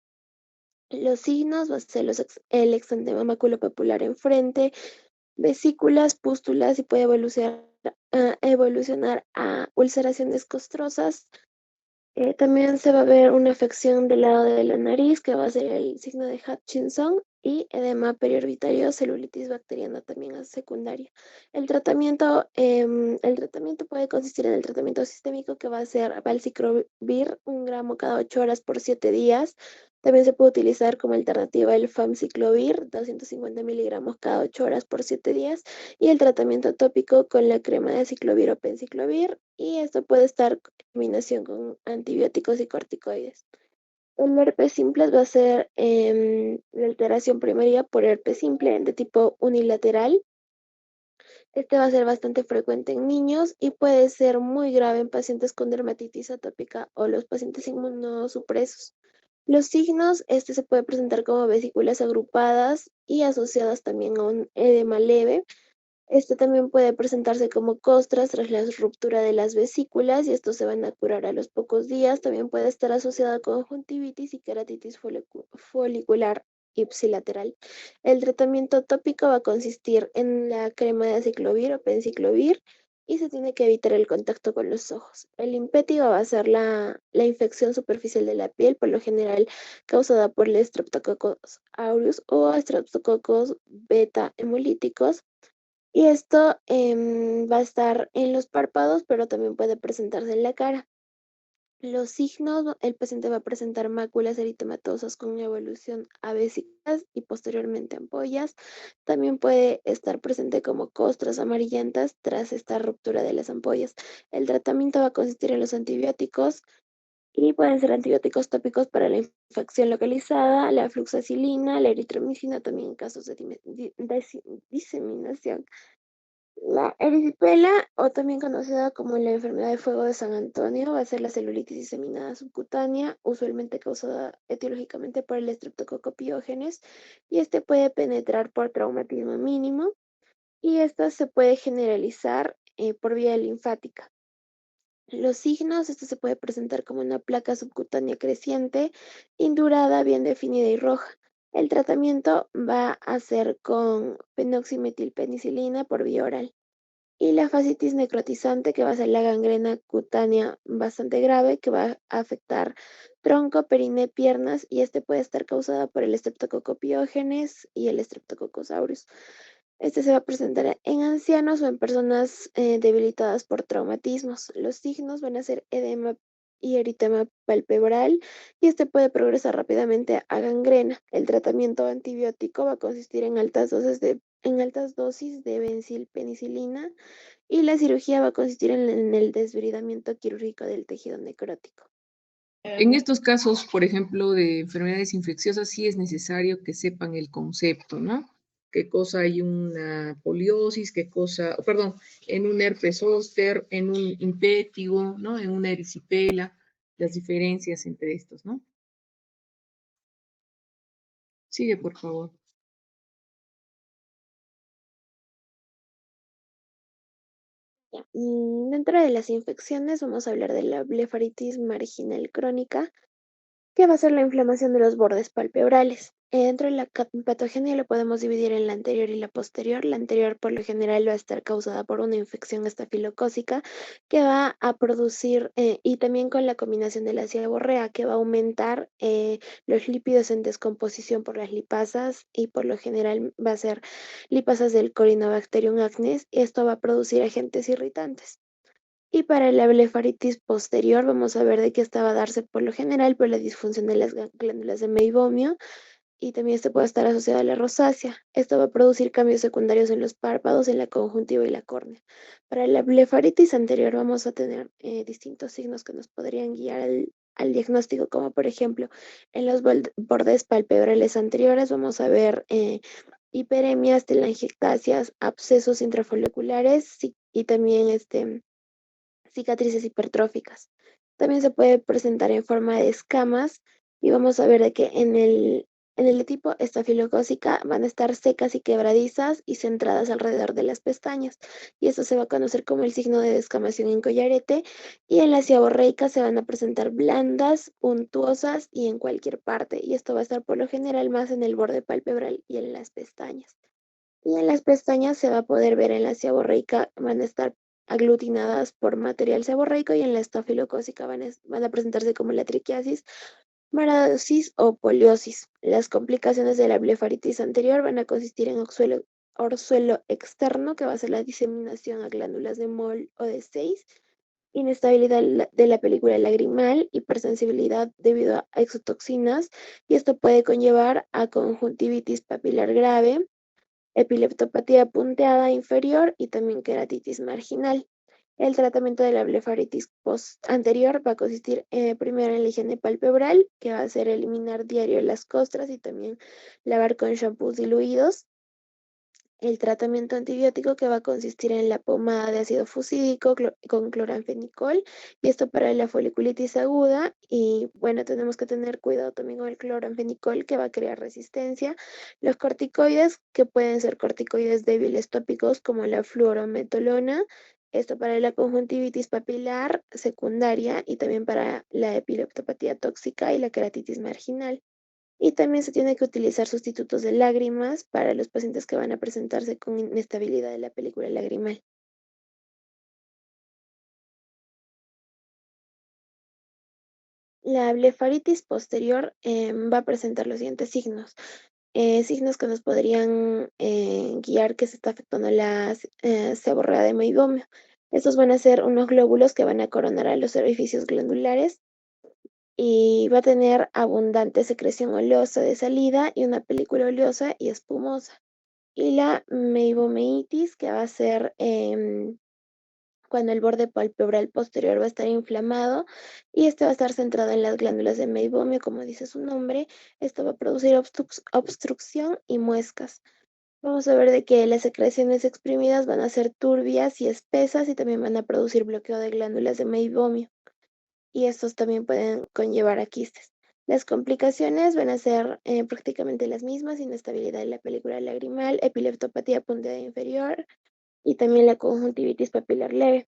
Los signos va a ser el exantema maculopapular enfrente, vesículas, pústulas, y puede evolucionar a ulceraciones costrosas. También se va a ver una afección del lado de la nariz, que va a ser el signo de Hutchinson, y edema periorbitario, celulitis bacteriana también es secundaria. El tratamiento puede consistir en el tratamiento sistémico, que va a ser valciclovir 1 gramo cada 8 horas por 7 días. También se puede utilizar como alternativa el famciclovir, 250 miligramos cada 8 horas por 7 días, y el tratamiento tópico con la crema de ciclovir o penciclovir, y esto puede estar en combinación con antibióticos y corticoides. El herpes simple va a ser la alteración primaria por herpes simple de tipo unilateral. Este va a ser bastante frecuente en niños y puede ser muy grave en pacientes con dermatitis atópica o los pacientes inmunosupresos. Los signos, este se puede presentar como vesículas agrupadas y asociadas también a un edema leve. Este también puede presentarse como costras tras la ruptura de las vesículas y estos se van a curar a los pocos días. También puede estar asociado a conjuntivitis y queratitis folicular ipsilateral. El tratamiento tópico va a consistir en la crema de aciclovir o penciclovir y se tiene que evitar el contacto con los ojos. El impétigo va a ser la infección superficial de la piel, por lo general causada por el Streptococcus aureus o Streptococcus beta hemolíticos. Y esto va a estar en los párpados, pero también puede presentarse en la cara. Los signos, el paciente va a presentar máculas eritematosas con evolución a vesículas y posteriormente ampollas. También puede estar presente como costras amarillentas tras esta ruptura de las ampollas. El tratamiento va a consistir en los antibióticos y pueden ser antibióticos tópicos para la infección localizada, la fluxacilina, la eritromicina también en casos de diseminación. La erisipela, o también conocida como la enfermedad de fuego de San Antonio, va a ser la celulitis diseminada subcutánea, usualmente causada etiológicamente por el Streptococcus pyogenes, y este puede penetrar por traumatismo mínimo, y esta se puede generalizar por vía linfática. Los signos, esto se puede presentar como una placa subcutánea creciente, indurada, bien definida y roja. El tratamiento va a ser con penoximetilpenicilina por vía oral. Y la fascitis necrotizante, que va a ser la gangrena cutánea bastante grave, que va a afectar tronco, perine, piernas, y este puede estar causada por el Streptococcus pyogenes y el Streptococcus aureus. Este se va a presentar en ancianos o en personas debilitadas por traumatismos. Los signos van a ser edema y eritema palpebral y este puede progresar rápidamente a gangrena. El tratamiento antibiótico va a consistir en altas dosis de benzilpenicilina y la cirugía va a consistir en el desbridamiento quirúrgico del tejido necrótico. En estos casos, por ejemplo, de enfermedades infecciosas, sí es necesario que sepan el concepto, ¿no? Qué cosa hay una poliosis, qué cosa, perdón, en un herpes zóster, en un impétigo, ¿no? En una erisipela, las diferencias entre estos, ¿no? Sigue, por favor. Ya, dentro de las infecciones vamos a hablar de la blefaritis marginal crónica, que va a ser la inflamación de los bordes palpebrales. Dentro de la patogenia lo podemos dividir en la anterior y la posterior. La anterior por lo general va a estar causada por una infección estafilocócica que va a producir, y también con la combinación de la seborrea, que va a aumentar los lípidos en descomposición por las lipasas y por lo general va a ser lipasas del Corynebacterium acnes. Esto va a producir agentes irritantes. Y para la blefaritis posterior vamos a ver de qué esta va a darse por lo general por la disfunción de las glándulas de meibomio y también este puede estar asociado a la rosácea. Esto va a producir cambios secundarios en los párpados, en la conjuntiva y la córnea. Para la blefaritis anterior vamos a tener distintos signos que nos podrían guiar al diagnóstico, como por ejemplo en los bordes palpebrales anteriores vamos a ver hiperemias, telangiectasias, abscesos intrafoliculares y también cicatrices hipertróficas. También se puede presentar en forma de escamas y vamos a ver de que en el tipo estafilocócica van a estar secas y quebradizas y centradas alrededor de las pestañas. Y esto se va a conocer como el signo de descamación en collarete. Y en la seborreica se van a presentar blandas, untuosas y en cualquier parte. Y esto va a estar por lo general más en el borde palpebral y en las pestañas. Y en las pestañas se va a poder ver en la seborreica, van a estar aglutinadas por material seborreico y en la estafilocócica van a presentarse como la triquiasis, maradosis o poliosis. Las complicaciones de la blefaritis anterior van a consistir en orzuelo externo, que va a ser la diseminación a glándulas de Moll o de Seyss, inestabilidad de la película lagrimal, hipersensibilidad debido a exotoxinas, y esto puede conllevar a conjuntivitis papilar grave, epileptopatía punteada inferior y también queratitis marginal. El tratamiento de la blefaritis anterior va a consistir primero en la higiene palpebral, que va a ser eliminar diario las costras y también lavar con shampoos diluidos. el tratamiento antibiótico, que va a consistir en la pomada de ácido fusídico con cloranfenicol, y esto para la foliculitis aguda. Y bueno, tenemos que tener cuidado también con el cloranfenicol, que va a crear resistencia. Los corticoides, que pueden ser corticoides débiles tópicos como la fluorometolona, esto para la conjuntivitis papilar secundaria y también para la epileptopatía tóxica y la queratitis marginal. Y también se tiene que utilizar sustitutos de lágrimas para los pacientes que van a presentarse con inestabilidad de la película lagrimal. La blefaritis posterior va a presentar los siguientes signos. Signos que nos podrían guiar que se está afectando la seborrea de meibomio. Estos van a ser unos glóbulos que van a coronar a los orificios glandulares y va a tener abundante secreción oleosa de salida y una película oleosa y espumosa. Y la meibomeitis, que va a ser cuando el borde palpebral posterior va a estar inflamado, y este va a estar centrado en las glándulas de meibomio, como dice su nombre. Esto va a producir obstrucción y muescas. Vamos a ver de que las secreciones exprimidas van a ser turbias y espesas y también van a producir bloqueo de glándulas de meibomio, y estos también pueden conllevar a quistes. Las complicaciones van a ser prácticamente las mismas: inestabilidad de la película lagrimal, epileptopatía punteada inferior y también la conjuntivitis papilar leve.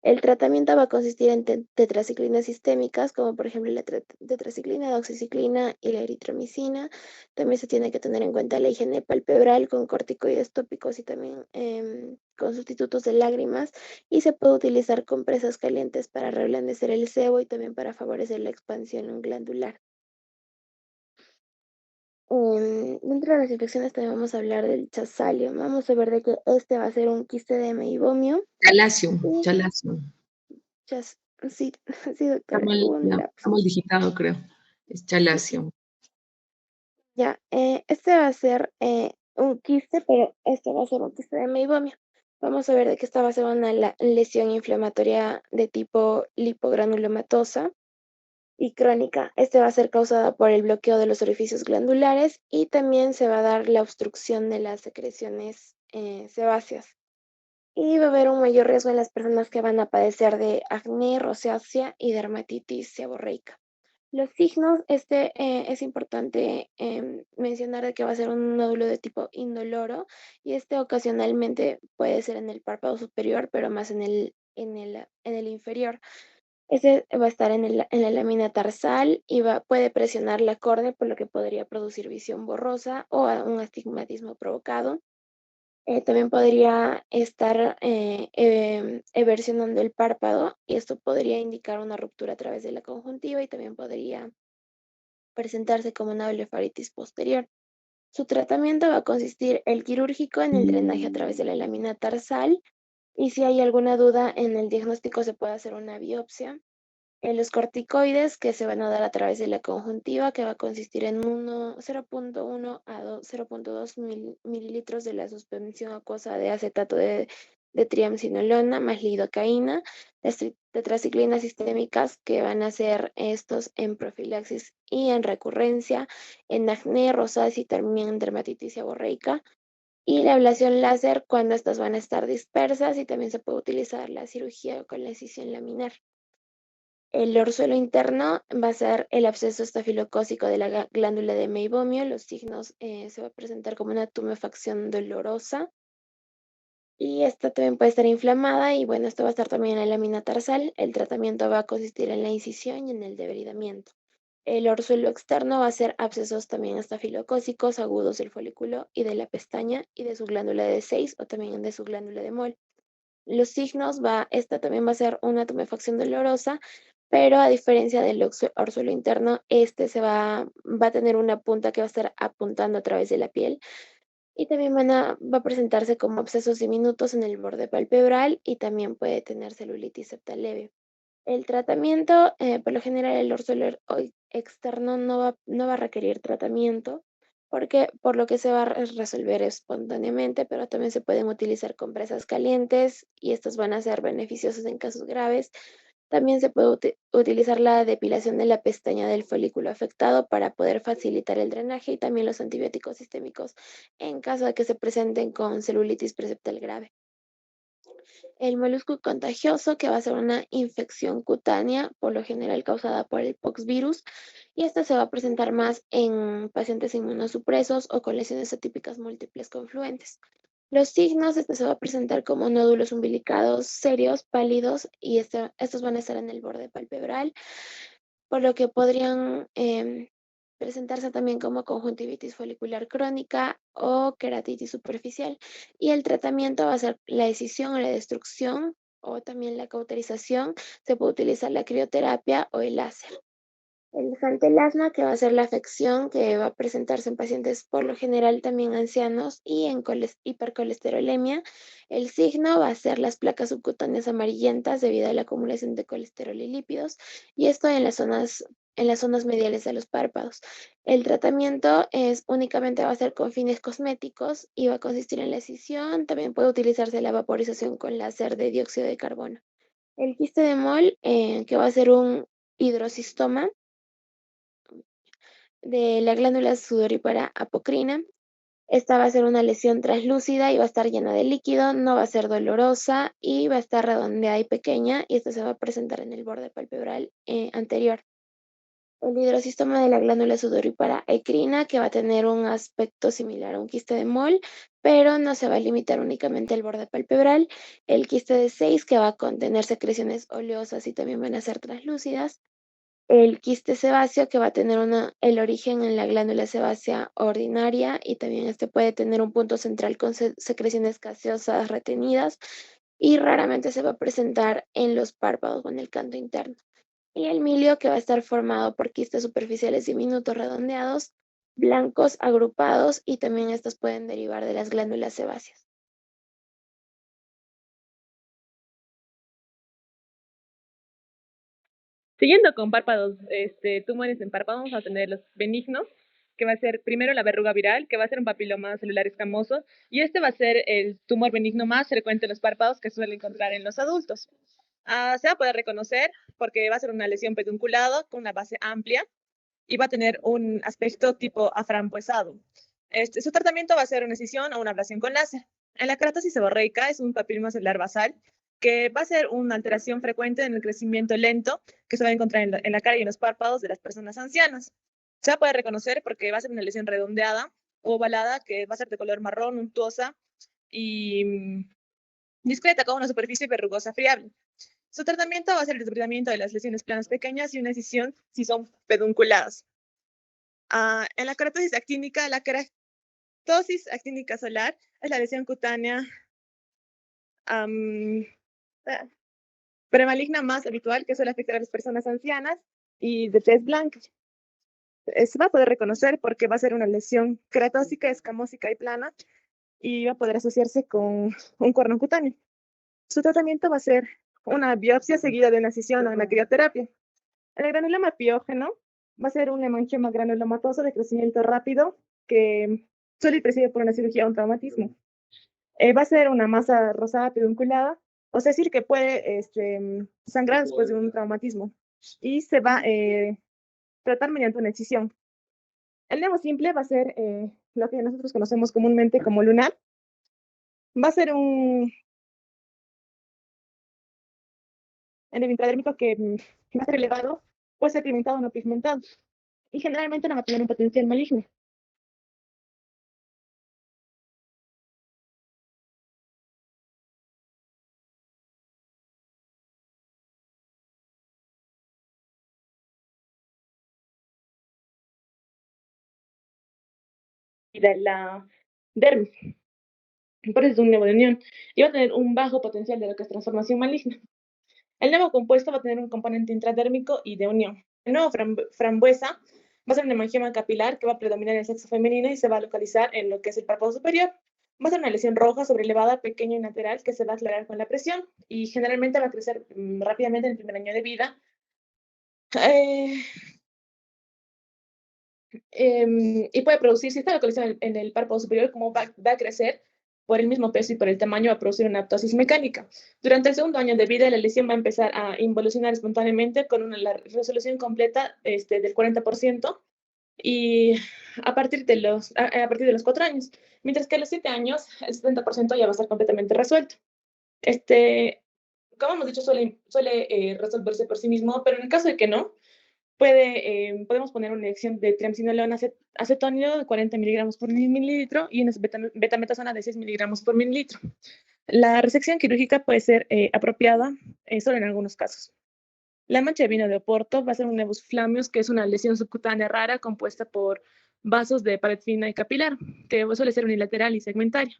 El tratamiento va a consistir en tetraciclinas sistémicas, como por ejemplo la tetraciclina, doxiciclina y la eritromicina. También se tiene que tener en cuenta la higiene palpebral con corticoides tópicos y también con sustitutos de lágrimas. Y se puede utilizar compresas calientes para reblandecer el sebo y también para favorecer la expansión glandular. Dentro de las infecciones también vamos a hablar del chasalio. Vamos a ver de que este va a ser un quiste de meibomio. Chalazion, Y chalazion. sí, sí, doctora, hubo un Está lapso. mal digitado, creo. Es chalazion. Ya, este va a ser un quiste, pero este va a ser un quiste de meibomio. Vamos a ver de que esta va a ser una lesión inflamatoria de tipo lipogranulomatosa y crónica. Este va a ser causada por el bloqueo de los orificios glandulares y también se va a dar la obstrucción de las secreciones sebáceas. Y va a haber un mayor riesgo en las personas que van a padecer de acné, rosácea y dermatitis seborreica. Los signos, es importante mencionar de que va a ser un nódulo de tipo indoloro, y este ocasionalmente puede ser en el párpado superior, pero más en el inferior. Este va a estar en la lámina tarsal y puede presionar la córnea, por lo que podría producir visión borrosa o un astigmatismo provocado. También podría estar eversionando el párpado, y esto podría indicar una ruptura a través de la conjuntiva y también podría presentarse como una blefaritis posterior. Su tratamiento va a consistir el quirúrgico en el drenaje a través de la lámina tarsal, y si hay alguna duda en el diagnóstico se puede hacer una biopsia. Los corticoides, que se van a dar a través de la conjuntiva, que va a consistir en 0.1 a 0.2 mililitros de la suspensión acuosa de acetato de triamcinolona más lidocaína. Las tetraciclinas sistémicas, que van a ser estos en profilaxis y en recurrencia, en acné, rosácea y también en dermatitis seborreica. Y la ablación láser cuando estas van a estar dispersas, y también se puede utilizar la cirugía con la incisión laminar. El orzuelo interno va a ser el absceso estafilocócico de la glándula de meibomio. Los signos se va a presentar como una tumefacción dolorosa, y esta también puede estar inflamada, y bueno, esto va a estar también en la lámina tarsal. El tratamiento va a consistir en la incisión y en el debridamiento. El orzuelo externo va a ser abscesos también estafilocócicos agudos del folículo y de la pestaña y de su glándula de Seyss o también de su glándula de Moll. Los signos esta también va a ser una tumefacción dolorosa, pero a diferencia del orzuelo interno, este va a tener una punta que va a estar apuntando a través de la piel, y también va a presentarse como abscesos diminutos en el borde palpebral, y también puede tener celulitis septal leve. El tratamiento, por lo general, el orzuelo externo no va a requerir tratamiento, porque por lo que se va a resolver espontáneamente, pero también se pueden utilizar compresas calientes y estas van a ser beneficiosas en casos graves. También se puede utilizar la depilación de la pestaña del folículo afectado para poder facilitar el drenaje y también los antibióticos sistémicos en caso de que se presenten con celulitis preseptal grave. El molusco contagioso, que va a ser una infección cutánea, por lo general causada por el poxvirus, y esta se va a presentar más en pacientes inmunosupresos o con lesiones atípicas múltiples confluentes. Los signos, este se va a presentar como nódulos umbilicados serios, pálidos, y estos van a estar en el borde palpebral, por lo que podrían presentarse también como conjuntivitis folicular crónica o queratitis superficial. Y el tratamiento va a ser la escisión o la destrucción o también la cauterización. Se puede utilizar la crioterapia o el láser. El santelasma, que va a ser la afección que va a presentarse en pacientes por lo general también ancianos y en hipercolesterolemia. El signo va a ser las placas subcutáneas amarillentas debido a la acumulación de colesterol y lípidos, y esto en las zonas mediales de los párpados. El tratamiento únicamente va a ser con fines cosméticos y va a consistir en la escisión. También puede utilizarse la vaporización con láser de dióxido de carbono. El quiste de Moll, que va a ser un hidrocistoma de la glándula sudorípara apocrina. Esta va a ser una lesión translúcida y va a estar llena de líquido, no va a ser dolorosa y va a estar redondeada y pequeña, y esta se va a presentar en el borde palpebral anterior. El hidrocistoma de la glándula sudorípara ecrina, que va a tener un aspecto similar a un quiste de Moll, pero no se va a limitar únicamente al borde palpebral. El quiste de 6, que va a contener secreciones oleosas y también van a ser translúcidas. El quiste sebáceo, que va a tener el origen en la glándula sebácea ordinaria, y también este puede tener un punto central con secreciones gaseosas retenidas, y raramente se va a presentar en los párpados o en el canto interno. Y el milio, que va a estar formado por quistes superficiales diminutos redondeados, blancos agrupados, y también estos pueden derivar de las glándulas sebáceas. Siguiendo con párpados, tumores en párpado, vamos a tener los benignos, que va a ser primero la verruga viral, que va a ser un papiloma celular escamoso, y este va a ser el tumor benigno más frecuente en los párpados que suele encontrar en los adultos. Se va a poder reconocer porque va a ser una lesión pedunculada con una base amplia y va a tener un aspecto tipo aframbuesado. Su tratamiento va a ser una escisión o una ablación con láser. En la keratosis seborreica es un papiloma celular basal que va a ser una alteración frecuente en el crecimiento lento que se va a encontrar en la cara y en los párpados de las personas ancianas. Se va a poder reconocer porque va a ser una lesión redondeada o ovalada que va a ser de color marrón, untuosa y discreta con una superficie verrugosa friable. Su tratamiento va a ser el desbridamiento de las lesiones planas pequeñas y una escisión si son pedunculadas. En la keratosis actínica, la keratosis actínica solar es la lesión cutánea premaligna más habitual que suele afectar a las personas ancianas y de tez blanca. Se va a poder reconocer porque va a ser una lesión queratósica, escamósica y plana, y va a poder asociarse con un cuerno cutáneo. Su tratamiento va a ser una biopsia seguida de una escisión o una crioterapia. El granuloma piógeno va a ser un hemangioma granulomatoso de crecimiento rápido que suele ir precedido por una cirugía o un traumatismo. Va a ser una masa rosada pedunculada, o sea, decir que puede sangrar después de un traumatismo, y se va a tratar mediante una excisión. El nemo simple va a ser lo que nosotros conocemos comúnmente como lunar. Va a ser un enema intradérmico que va a ser elevado, puede ser pigmentado o no pigmentado, y generalmente no va a tener un potencial maligno. Y de la dermis. Por eso es un nemo de unión, y va a tener un bajo potencial de lo que es transformación maligna. El nuevo compuesto va a tener un componente intradérmico y de unión. El nuevo frambuesa va a ser un hemangioma capilar que va a predominar en el sexo femenino y se va a localizar en lo que es el párpado superior. Va a ser una lesión roja sobrelevada, pequeña y lateral que se va a aclarar con la presión, y generalmente va a crecer rápidamente en el primer año de vida. Y puede producir, si está localizado en el párpado superior, como va a crecer, por el mismo peso y por el tamaño va a producir una ptosis mecánica. Durante el segundo año de vida, la lesión va a empezar a involucionar espontáneamente con la resolución completa del 40%, y a partir de los 4 años, mientras que a los 7 años el 70% ya va a estar completamente resuelto. Como hemos dicho, suele resolverse por sí mismo, pero en el caso de que no, podemos poner una inyección de triamcinolona acetónido de 40 miligramos por mililitro y una betametasona de 6 miligramos por mililitro. La resección quirúrgica puede ser apropiada solo en algunos casos. La mancha de vino de Oporto va a ser un nevus flammeus, que es una lesión subcutánea rara compuesta por vasos de pared fina y capilar, que suele ser unilateral y segmentaria.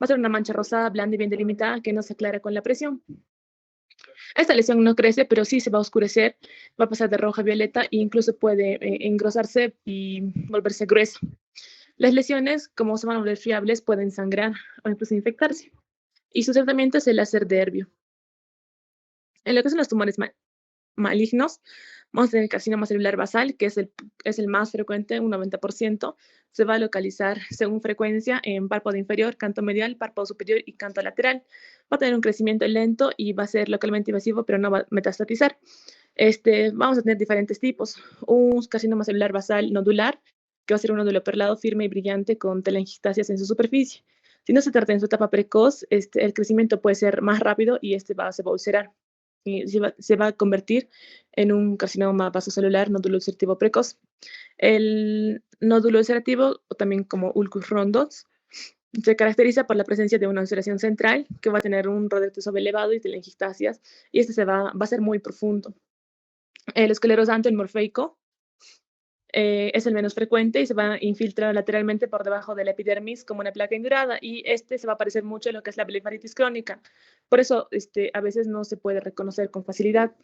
Va a ser una mancha rosada, blanda y bien delimitada que no se aclara con la presión. Esta lesión no crece, pero sí se va a oscurecer, va a pasar de roja a violeta e incluso puede engrosarse y volverse gruesa. Las lesiones, como se van a volver fiables, pueden sangrar o incluso infectarse. Y su tratamiento es el láser de Herbio. En lo que son los tumores malignos, vamos a tener carcinoma celular basal, que es el más frecuente, un 90%. Se va a localizar según frecuencia en párpado inferior, canto medial, párpado superior y canto lateral. Va a tener un crecimiento lento y va a ser localmente invasivo, pero no va a metastatizar. Vamos a tener diferentes tipos. Un carcinoma celular basal nodular, que va a ser un nódulo perlado, firme y brillante con telangiectasias en su superficie. Si no se trata en su etapa precoz, el crecimiento puede ser más rápido y se va a ulcerar. Y se va a convertir en un carcinoma vasocelular nódulo ulcerativo precoz. El nódulo ulcerativo, o también como ulcus rondus, se caracteriza por la presencia de una ulceración central que va a tener un rodete subalevado y telangiectasias, y va a ser muy profundo. El esclerosante, el morfeico, es el menos frecuente y se va a infiltrar lateralmente por debajo de la epidermis como una placa indurada, y se va a parecer mucho a lo que es la blefaritis crónica. Por eso a veces no se puede reconocer con facilidad.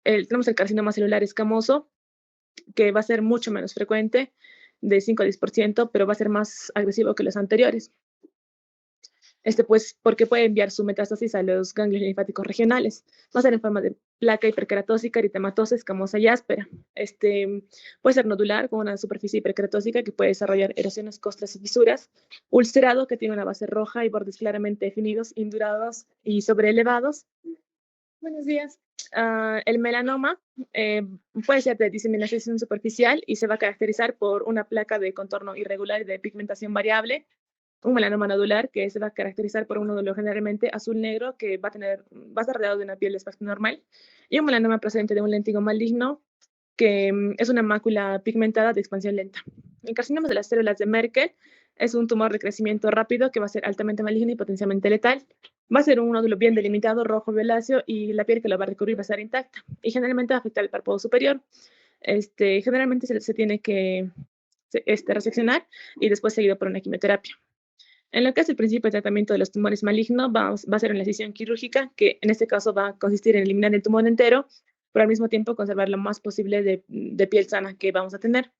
Tenemos el carcinoma celular escamoso, que va a ser mucho menos frecuente, de 5 a 10%, pero va a ser más agresivo que los anteriores. Pues porque puede enviar su metástasis a los ganglios linfáticos regionales. Va a ser en forma de placa hiperqueratósica, eritematosa, escamosa y áspera. Puede ser nodular, con una superficie hiperqueratósica que puede desarrollar erosiones, costras y fisuras. Ulcerado, que tiene una base roja y bordes claramente definidos, indurados y sobreelevados. Buenos días. El melanoma puede ser de diseminación superficial y se va a caracterizar por una placa de contorno irregular y de pigmentación variable. Un melanoma nodular que se va a caracterizar por un nódulo generalmente azul-negro que va a estar rodeado de una piel de aspecto normal. Y un melanoma procedente de un lentigo maligno que es una mácula pigmentada de expansión lenta. El carcinoma de las células de Merkel es un tumor de crecimiento rápido que va a ser altamente maligno y potencialmente letal. Va a ser un nódulo bien delimitado, rojo violáceo, y la piel que lo va a recubrir va a estar intacta. Y generalmente va a afectar el párpado superior. Generalmente se tiene que reseccionar y después seguido por una quimioterapia. En lo que es el principio de tratamiento de los tumores malignos, va a ser una incisión quirúrgica, que en este caso va a consistir en eliminar el tumor entero, pero al mismo tiempo conservar lo más posible de piel sana que vamos a tener.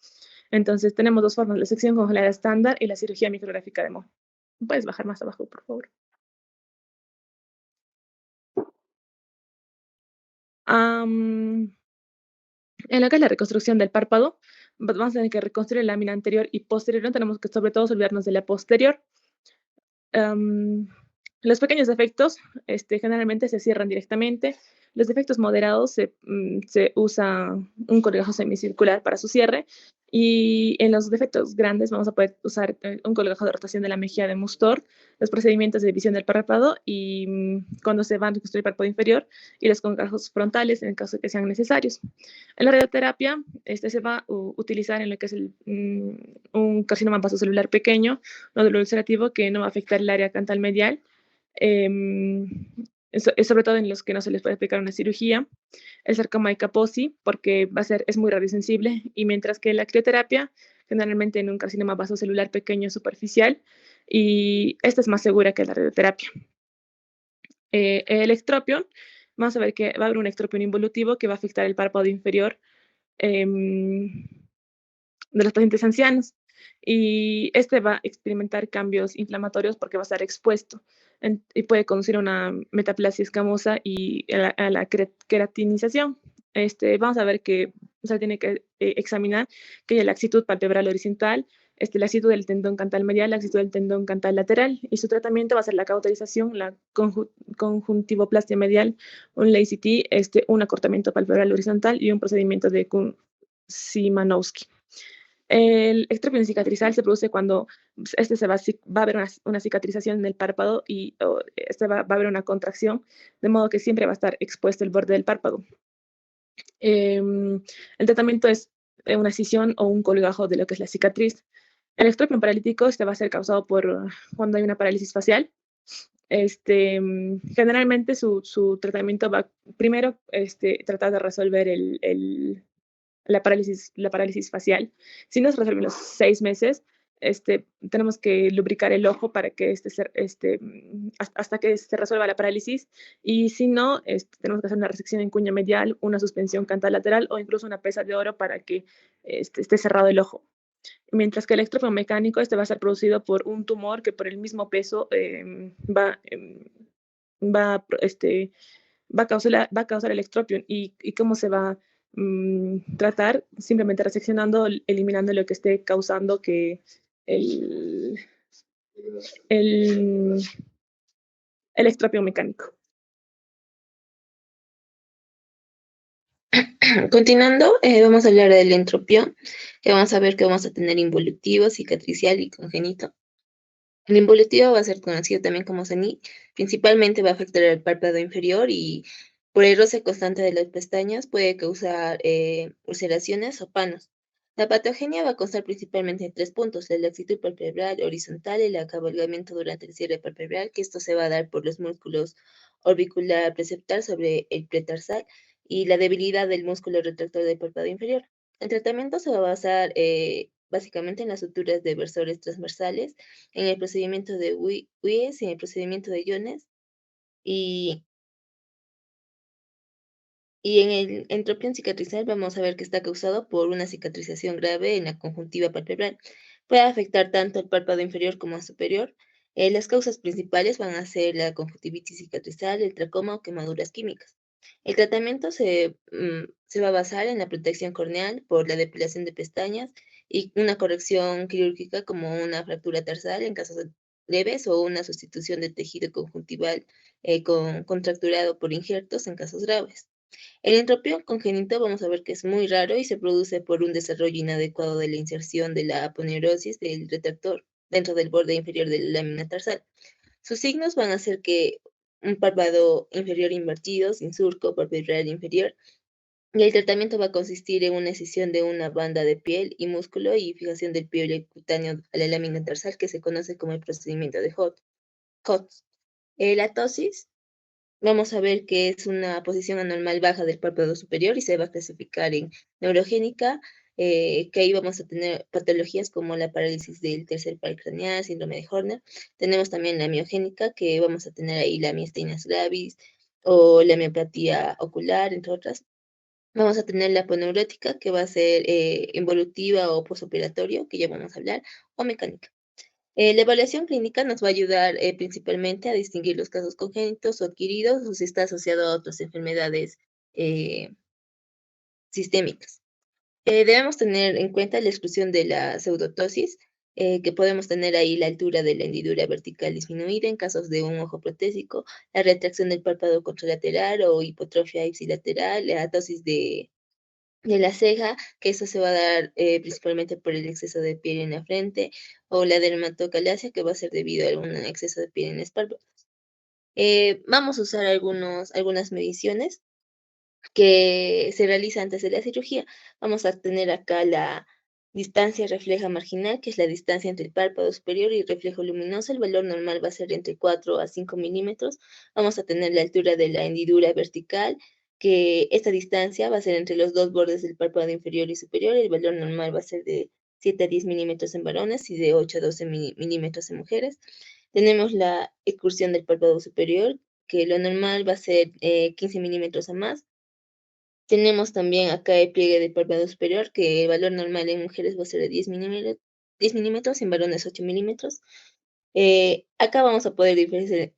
Entonces, tenemos dos formas: la sección congelada estándar y la cirugía micrográfica de Mohs. ¿Puedes bajar más abajo, por favor? En lo que es la reconstrucción del párpado, vamos a tener que reconstruir la lámina anterior y posterior. No tenemos que, sobre todo, olvidarnos de la posterior. Los pequeños defectos generalmente se cierran directamente. Los defectos moderados se usa un colgajo semicircular para su cierre, y en los defectos grandes vamos a poder usar un colgajo de rotación de la mejilla de Mustor, los procedimientos de división del párpado y cuando se van a reconstruir el párpado inferior, y los colgajos frontales en el caso de que sean necesarios. En la radioterapia se va a utilizar en lo que es un carcinoma vasocelular pequeño, nódulo ulcerativo que no va a afectar el área cantal medial, sobre todo en los que no se les puede aplicar una cirugía. El sarcoma de Kaposi, porque es muy radiosensible, y mientras que la crioterapia, generalmente en un carcinoma vasocelular pequeño superficial, y esta es más segura que la radioterapia. El ectropion, vamos a ver que va a haber un ectropion involutivo que va a afectar el párpado inferior de los pacientes ancianos, y va a experimentar cambios inflamatorios porque va a estar expuesto, y puede conducir a una metaplasia escamosa y a la queratinización. Vamos a ver que se tiene que examinar que haya laxitud palpebral horizontal, la lasitud del tendón cantal medial, la lasitud del tendón cantal lateral, y su tratamiento va a ser la cauterización, la conjuntivoplastia medial, un LACT, un acortamiento palpebral horizontal y un procedimiento de Szymanowski. El extrapión cicatrizal se produce cuando va a haber una cicatrización en el párpado y va a haber una contracción, de modo que siempre va a estar expuesto el borde del párpado. El tratamiento es una escisión o un colgajo de lo que es la cicatriz. El extrapión paralítico va a ser causado por cuando hay una parálisis facial. Generalmente su tratamiento va primero tratar de resolver la parálisis facial. Si no se resuelve en los 6 meses, tenemos que lubricar el ojo para que hasta que se resuelva la parálisis, y si no, tenemos que hacer una resección en cuña medial, una suspensión cantal lateral o incluso una pesa de oro para que esté cerrado el ojo. Mientras que el extrapión mecánico va a ser producido por un tumor que por el mismo peso va a causar el extrapión. ¿Y cómo se va a tratar? Simplemente reseccionando, eliminando lo que esté causando que el extrapión mecánico. Continuando, vamos a hablar del entropión, que vamos a ver que vamos a tener involutivo, cicatricial y congénito. El involutivo va a ser conocido también como CENI, principalmente va a afectar el párpado inferior y por el roce constante de las pestañas puede causar ulceraciones o panos. La patogenia va a constar principalmente de 3 puntos: la laxitud palpebral horizontal, el acabalgamiento durante el cierre palpebral, que esto se va a dar por los músculos orbicular preceptal sobre el pretarsal, y la debilidad del músculo retractor del párpado inferior. El tratamiento se va a basar básicamente en las suturas de versores transversales, en el procedimiento de Weiss y en el procedimiento de Jones, y en el entropión cicatrizal vamos a ver que está causado por una cicatrización grave en la conjuntiva palpebral. Puede afectar tanto al párpado inferior como al superior. Las causas principales van a ser la conjuntivitis cicatrizal, el tracoma o quemaduras químicas. El tratamiento se va a basar en la protección corneal por la depilación de pestañas y una corrección quirúrgica como una fractura tarsal en casos leves o una sustitución de tejido conjuntival contracturado por injertos en casos graves. El entropión congénito vamos a ver que es muy raro y se produce por un desarrollo inadecuado de la inserción de la aponeurosis del retractor dentro del borde inferior de la lámina tarsal. Sus signos van a ser que un párpado inferior invertido, sin surco palpebral inferior, y el tratamiento va a consistir en una escisión de una banda de piel y músculo y fijación del piebre cutáneo a la lámina tarsal, que se conoce como el procedimiento de HOTS. La tosis, vamos a ver que es una posición anormal baja del párpado superior y se va a clasificar en neurogénica, que ahí vamos a tener patologías como la parálisis del tercer par craneal, síndrome de Horner. Tenemos también la miogénica, que vamos a tener ahí la miastenia gravis o la miopatía ocular, entre otras. Vamos a tener la aponeurótica, que va a ser involutiva o posoperatorio, que ya vamos a hablar, o mecánica. La evaluación clínica nos va a ayudar principalmente a distinguir los casos congénitos o adquiridos o si está asociado a otras enfermedades sistémicas. Debemos tener en cuenta la exclusión de la pseudotosis, que podemos tener ahí la altura de la hendidura vertical disminuida en casos de un ojo protésico, la retracción del párpado contralateral o hipotrofia ipsilateral, la tosis de la ceja, que eso se va a dar principalmente por el exceso de piel en la frente, o la dermatocalasia, que va a ser debido a un exceso de piel en las párpados. Vamos a usar algunas mediciones que se realizan antes de la cirugía. Vamos a tener acá la distancia refleja marginal, que es la distancia entre el párpado superior y el reflejo luminoso. El valor normal va a ser entre 4 a 5 milímetros. Vamos a tener la altura de la hendidura vertical, que esta distancia va a ser entre los dos bordes del párpado inferior y superior. El valor normal va a ser de 7 a 10 milímetros en varones y de 8 a 12 milímetros en mujeres. Tenemos la excursión del párpado superior, que lo normal va a ser 15 milímetros a más. Tenemos también acá el pliegue del párpado superior, que el valor normal en mujeres va a ser de 10 milímetros, en varones 8 milímetros. Acá vamos a poder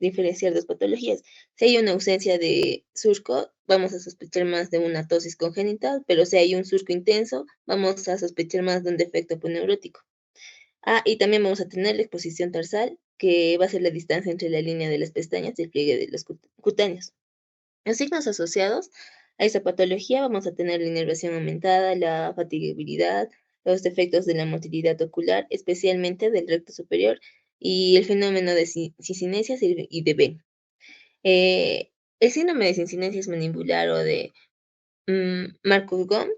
diferenciar dos patologías. Si hay una ausencia de surco, vamos a sospechar más de una tosis congénita, pero si hay un surco intenso, vamos a sospechar más de un defecto aponeurótico. Y también vamos a tener la exposición tarsal, que va a ser la distancia entre la línea de las pestañas y el pliegue de los cutáneos. Los signos asociados a esta patología vamos a tener la inervación aumentada, la fatigabilidad, los defectos de la motilidad ocular, especialmente del recto superior, y el fenómeno de cincinesias y de Behn. El síndrome de cincinesias mandibular o de Marcus-Gom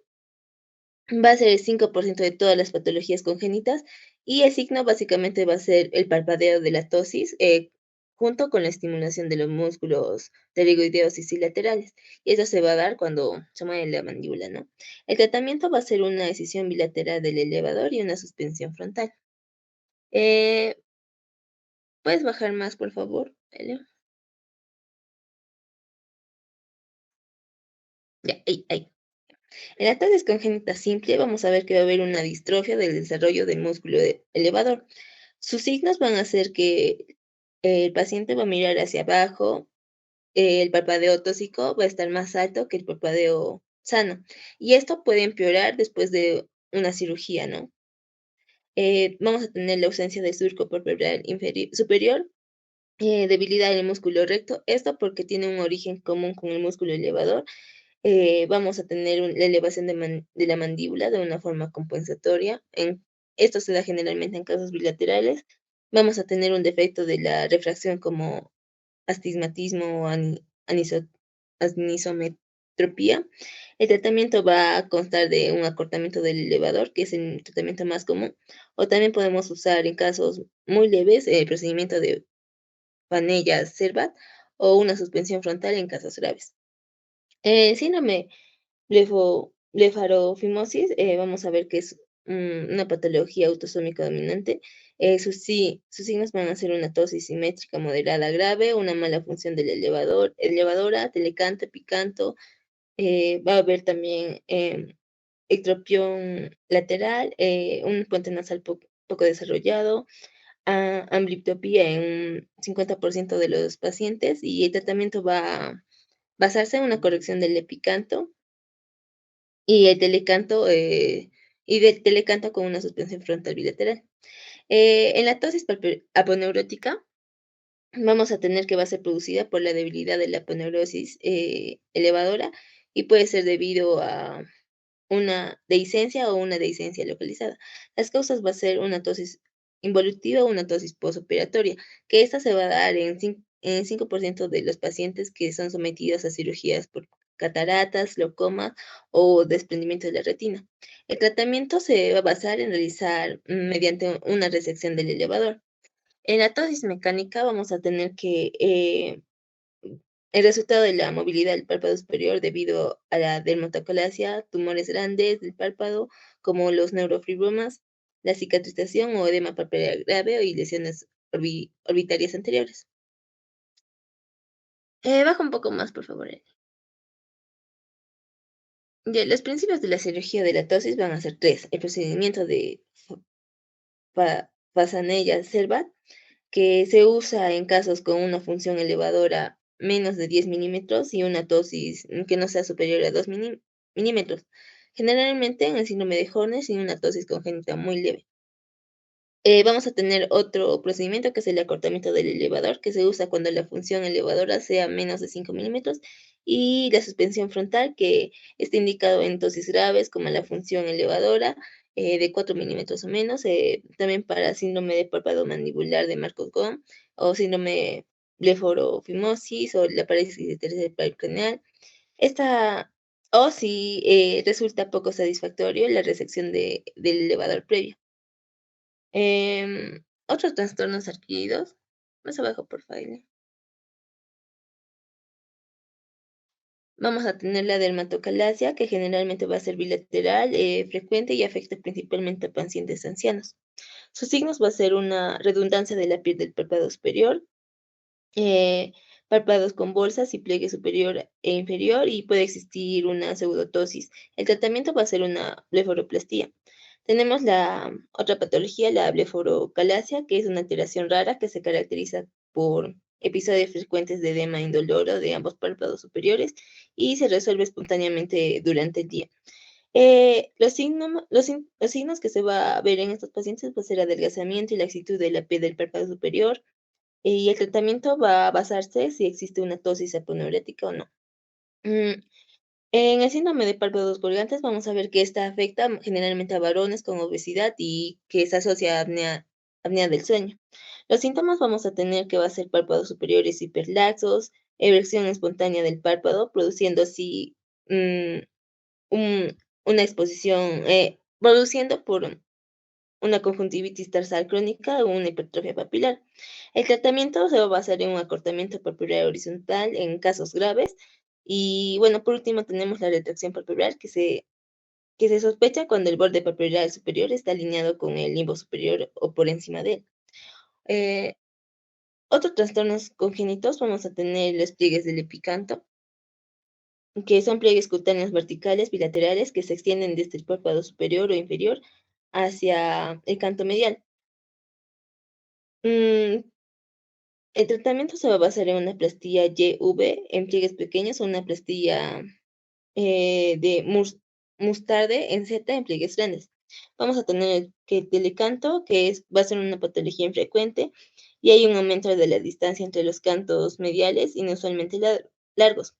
va a ser el 5% de todas las patologías congénitas, y el signo básicamente va a ser el parpadeo de la tosis, junto con la estimulación de los músculos pterigoideos y laterales. Y eso se va a dar cuando se mueve la mandíbula, ¿no? El tratamiento va a ser una decisión bilateral del elevador y una suspensión frontal. ¿Puedes bajar más, por favor, Elio? Ya, ahí. En la tosis congénita simple vamos a ver que va a haber una distrofia del desarrollo del músculo elevador. Sus signos van a ser que el paciente va a mirar hacia abajo, el parpadeo tóxico va a estar más alto que el parpadeo sano. Y esto puede empeorar después de una cirugía, ¿no? Vamos a tener la ausencia de surco palpebral superior, debilidad en el músculo recto, esto porque tiene un origen común con el músculo elevador. Vamos a tener la elevación de la mandíbula de una forma compensatoria. Esto se da generalmente en casos bilaterales. Vamos a tener un defecto de la refracción como astigmatismo o anisometropía. El tratamiento va a constar de un acortamiento del elevador, que es el tratamiento más común, o también podemos usar en casos muy leves el procedimiento de Vanella-Servat o una suspensión frontal en casos graves. Síndrome blefarofimosis, vamos a ver que es una patología autosómica dominante. Sus signos van a ser una tosis simétrica moderada grave, una mala función del elevadora, telecanto, picanto. Va a haber también ectropión lateral, un puente nasal poco desarrollado, ambliopía en un 50% de los pacientes, y el tratamiento va a basarse en una corrección del epicanto y el telecanto, y del telecanto con una suspensión frontal bilateral. En la tosis aponeurótica vamos a tener que va a ser producida por la debilidad de la aponeurosis elevadora, y puede ser debido a una dehiscencia o una dehiscencia localizada. Las causas va a ser una tosis involutiva o una tosis postoperatoria, que esta se va a dar en 5% de los pacientes que son sometidos a cirugías por cataratas, glaucoma o desprendimiento de la retina. El tratamiento se va a basar en realizar mediante una resección del elevador. En la tosis mecánica vamos a tener que el resultado de la movilidad del párpado superior debido a la dermatocalasia, tumores grandes del párpado como los neurofibromas, la cicatrización o edema palpebral grave y lesiones orbitarias anteriores. Baja un poco más, por favor. Ya, los principios de la cirugía de la tosis van a ser 3. El procedimiento de Fasanella-Servat, que se usa en casos con una función elevadora menos de 10 milímetros y una tosis que no sea superior a 2 milímetros. Generalmente en el síndrome de Horner sin una tosis congénita muy leve. Vamos a tener otro procedimiento que es el acortamiento del elevador, que se usa cuando la función elevadora sea menos de 5 milímetros, y la suspensión frontal, que está indicado en tosis graves como la función elevadora de 4 milímetros o menos, también para síndrome de párpado mandibular de Marcus-Gom o síndrome blefarofimosis o la parálisis de tercer par craneal. O si resulta poco satisfactorio la resección del elevador previo. Otros trastornos adquiridos. Más abajo, por favor. Vamos a tener la dermatocalasia, que generalmente va a ser bilateral, frecuente y afecta principalmente a pacientes ancianos. Sus signos va a ser una redundancia de la piel del párpado superior, párpados con bolsas y pliegue superior e inferior, y puede existir una pseudotosis. El tratamiento va a ser una blefaroplastía. Tenemos la otra patología, la blefarocalasia, que es una alteración rara que se caracteriza por episodios frecuentes de edema indoloro de ambos párpados superiores y se resuelve espontáneamente durante el día. Los signos que se va a ver en estos pacientes va a ser adelgazamiento y laxitud de la piel del párpado superior, y el tratamiento va a basarse si existe una tosis aponeurética o no. En el síndrome de párpados colgantes vamos a ver que esta afecta generalmente a varones con obesidad y que se asocia a apnea del sueño. Los síntomas vamos a tener que va a ser párpados superiores hiperlaxos, erección espontánea del párpado, produciendo así mm, una exposición, produciendo por una conjuntivitis tarsal crónica o una hipertrofia papilar. El tratamiento se va a basar en un acortamiento palpebral horizontal en casos graves. Y bueno, por último tenemos la retracción palpebral que se sospecha cuando el borde palpebral superior está alineado con el limbo superior o por encima de él. Otros trastornos congénitos vamos a tener los pliegues del epicanto, que son pliegues cutáneos verticales bilaterales que se extienden desde el párpado superior o inferior hacia el canto medial. Mm, el tratamiento se va a basar en una plastilla YV en pliegues pequeños o una plastilla de mustarde en Z en pliegues grandes. Vamos a tener que el telecanto, va a ser una patología infrecuente y hay un aumento de la distancia entre los cantos mediales, inusualmente largos.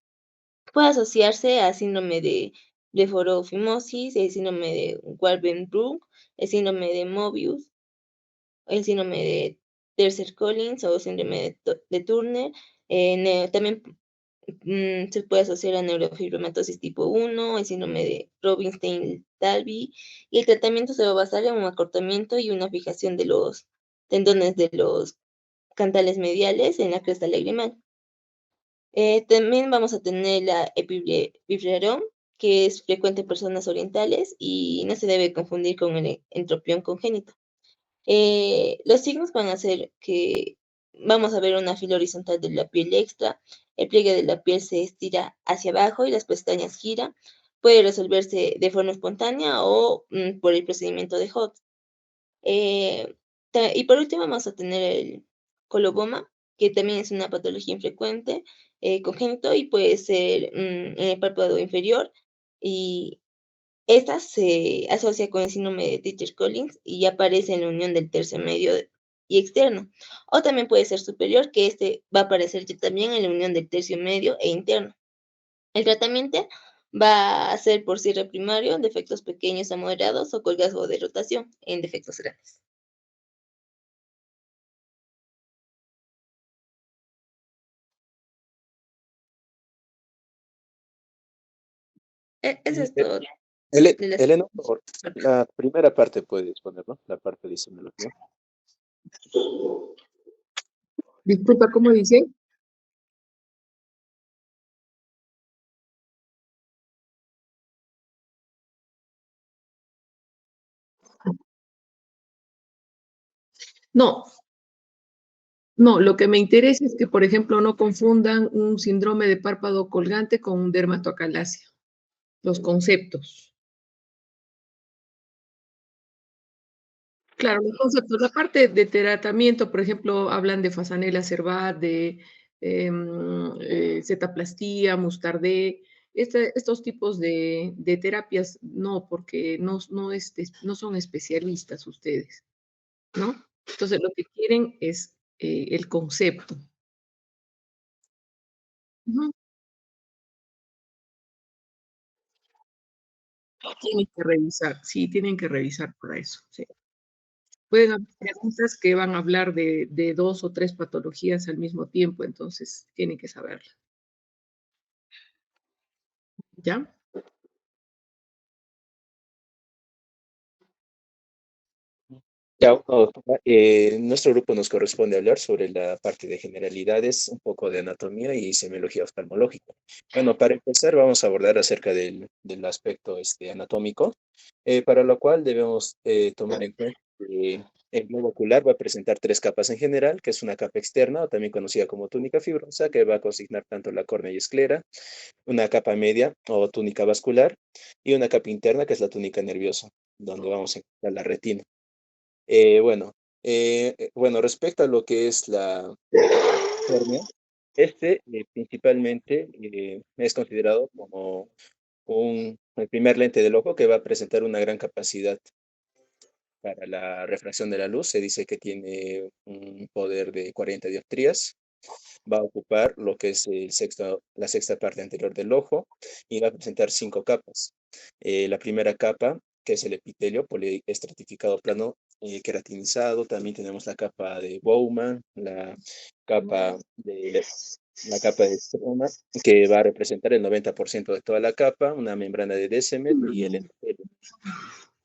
Puede asociarse a síndrome de blefarofimosis, el síndrome de Waldenburg, el síndrome de Mobius, el síndrome de Tercer-Collins o síndrome de Turner. También se puede asociar a neurofibromatosis tipo 1, el síndrome de Rubinstein-Talby, y el tratamiento se va a basar en un acortamiento y una fijación de los tendones de los cantales mediales en la cresta lagrimal. También vamos a tener la epibiflerón, que es frecuente en personas orientales y no se debe confundir con el entropión congénito. Los signos van a ser que vamos a ver una fila horizontal de la piel extra, el pliegue de la piel se estira hacia abajo y las pestañas giran. Puede resolverse de forma espontánea o por el procedimiento de Holt. Y por último vamos a tener el coloboma, que también es una patología infrecuente, congénito y puede ser en el párpado inferior, y esta se asocia con el síndrome de Treacher-Collins y aparece en la unión del tercio medio y externo. O también puede ser superior, que este va a aparecer también en la unión del tercio medio e interno. El tratamiento va a ser por cierre primario, defectos pequeños a moderados o colgazgo de rotación en defectos grandes. Eso es todo. Elena, por favor, la primera parte puedes poner, ¿no? La parte de semiología. Disculpa, ¿cómo dice? No, no, lo que me interesa es que, por ejemplo, no confundan un síndrome de párpado colgante con un dermatoacalasia, los conceptos. Claro, los conceptos, la parte de tratamiento, por ejemplo, hablan de Fasanella cervat, de cetaplastía, mustardé, estos tipos de terapias, no, porque no son especialistas ustedes, ¿no? Entonces, lo que quieren es el concepto. Ujú. Tienen que revisar, sí, tienen que revisar para eso, sí. Pueden haber preguntas que van a hablar de 2 o 3 patologías al mismo tiempo, entonces tienen que saberlo. ¿Ya? Ya, doctora, nuestro grupo nos corresponde hablar sobre la parte de generalidades, un poco de anatomía y semiología oftalmológica. Bueno, para empezar vamos a abordar acerca del aspecto anatómico, para lo cual debemos tomar en cuenta que el globo ocular va a presentar 3 capas en general, que es una capa externa, o también conocida como túnica fibrosa, que va a consignar tanto la córnea y esclera, una capa media o túnica vascular, y una capa interna, que es la túnica nerviosa, donde vamos a encontrar la retina. Bueno, respecto a lo que es la córnea, principalmente es considerado como el primer lente del ojo que va a presentar una gran capacidad para la refracción de la luz. Se dice que tiene un poder de 40 dioptrías. Va a ocupar lo que es la sexta parte anterior del ojo y va a presentar 5 capas. La primera capa, que es el epitelio poliestratificado plano queratinizado. También tenemos la capa de Bowman, capa de, la capa de estroma, que va a representar el 90% de toda la capa, una membrana de Descemet y el epitelio.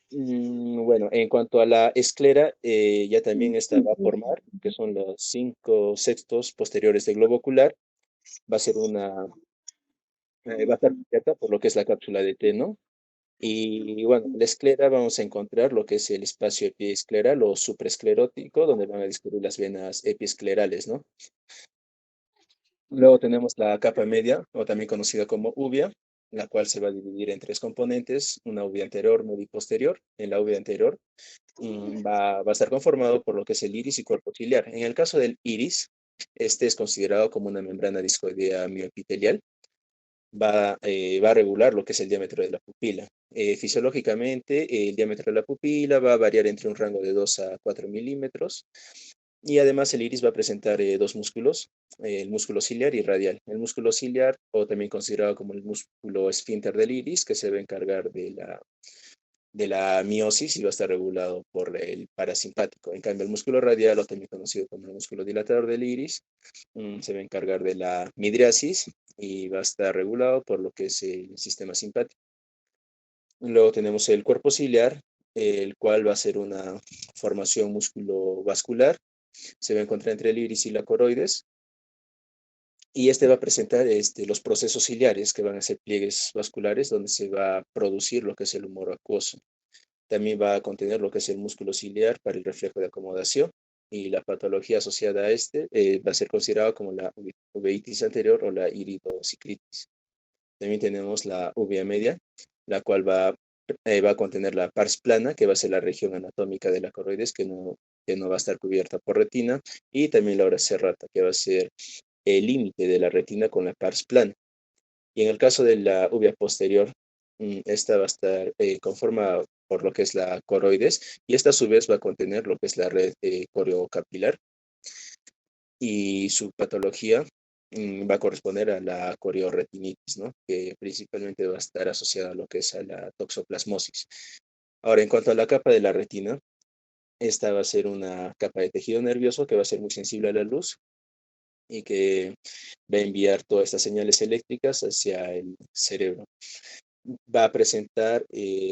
Bueno, en cuanto a la esclera, ya también esta va a formar, que son los 5 sextos posteriores del globo ocular. Va a ser va a estar cubierta por lo que es la cápsula de té, ¿no? Y bueno, la esclera vamos a encontrar lo que es el espacio epiescleral o supraesclerótico, donde van a discurrir las venas epiesclerales, ¿no? Luego tenemos la capa media, o también conocida como uvea, la cual se va a dividir en 3 componentes, una uvea anterior, media y posterior. En la uvea anterior va a estar conformado por lo que es el iris y cuerpo ciliar. En el caso del iris, este es considerado como una membrana discoidea mioepitelial. Va a regular lo que es el diámetro de la pupila. Fisiológicamente, el diámetro de la pupila va a variar entre un rango de 2 a 4 milímetros. Y además el iris va a presentar 2 músculos, el músculo ciliar y radial. El músculo ciliar, o también considerado como el músculo esfínter del iris, que se va a encargar de la miosis y va a estar regulado por el parasimpático. En cambio, el músculo radial, o también conocido como el músculo dilatador del iris, se va a encargar de la midriasis y va a estar regulado por lo que es el sistema simpático. Luego tenemos el cuerpo ciliar, el cual va a ser una formación musculovascular. Se va a encontrar entre el iris y la coroides. Y este va a presentar los procesos ciliares, que van a ser pliegues vasculares, donde se va a producir lo que es el humor acuoso. También va a contener lo que es el músculo ciliar para el reflejo de acomodación. Y la patología asociada a este va a ser considerada como la uveitis anterior o la iridocyclitis. También tenemos la uvea media, la cual va a contener la pars plana, que va a ser la región anatómica de la coroides, que no va a estar cubierta por retina, y también la ora serrata, que va a ser el límite de la retina con la pars plana. Y en el caso de la uvea posterior, esta va a estar conformada por lo que es la coroides, y esta a su vez va a contener lo que es la red coriocapilar, y su patología va a corresponder a la corioretinitis, ¿no? Que principalmente va a estar asociada a lo que es a la toxoplasmosis. Ahora, en cuanto a la capa de la retina, esta va a ser una capa de tejido nervioso que va a ser muy sensible a la luz y que va a enviar todas estas señales eléctricas hacia el cerebro. Va a presentar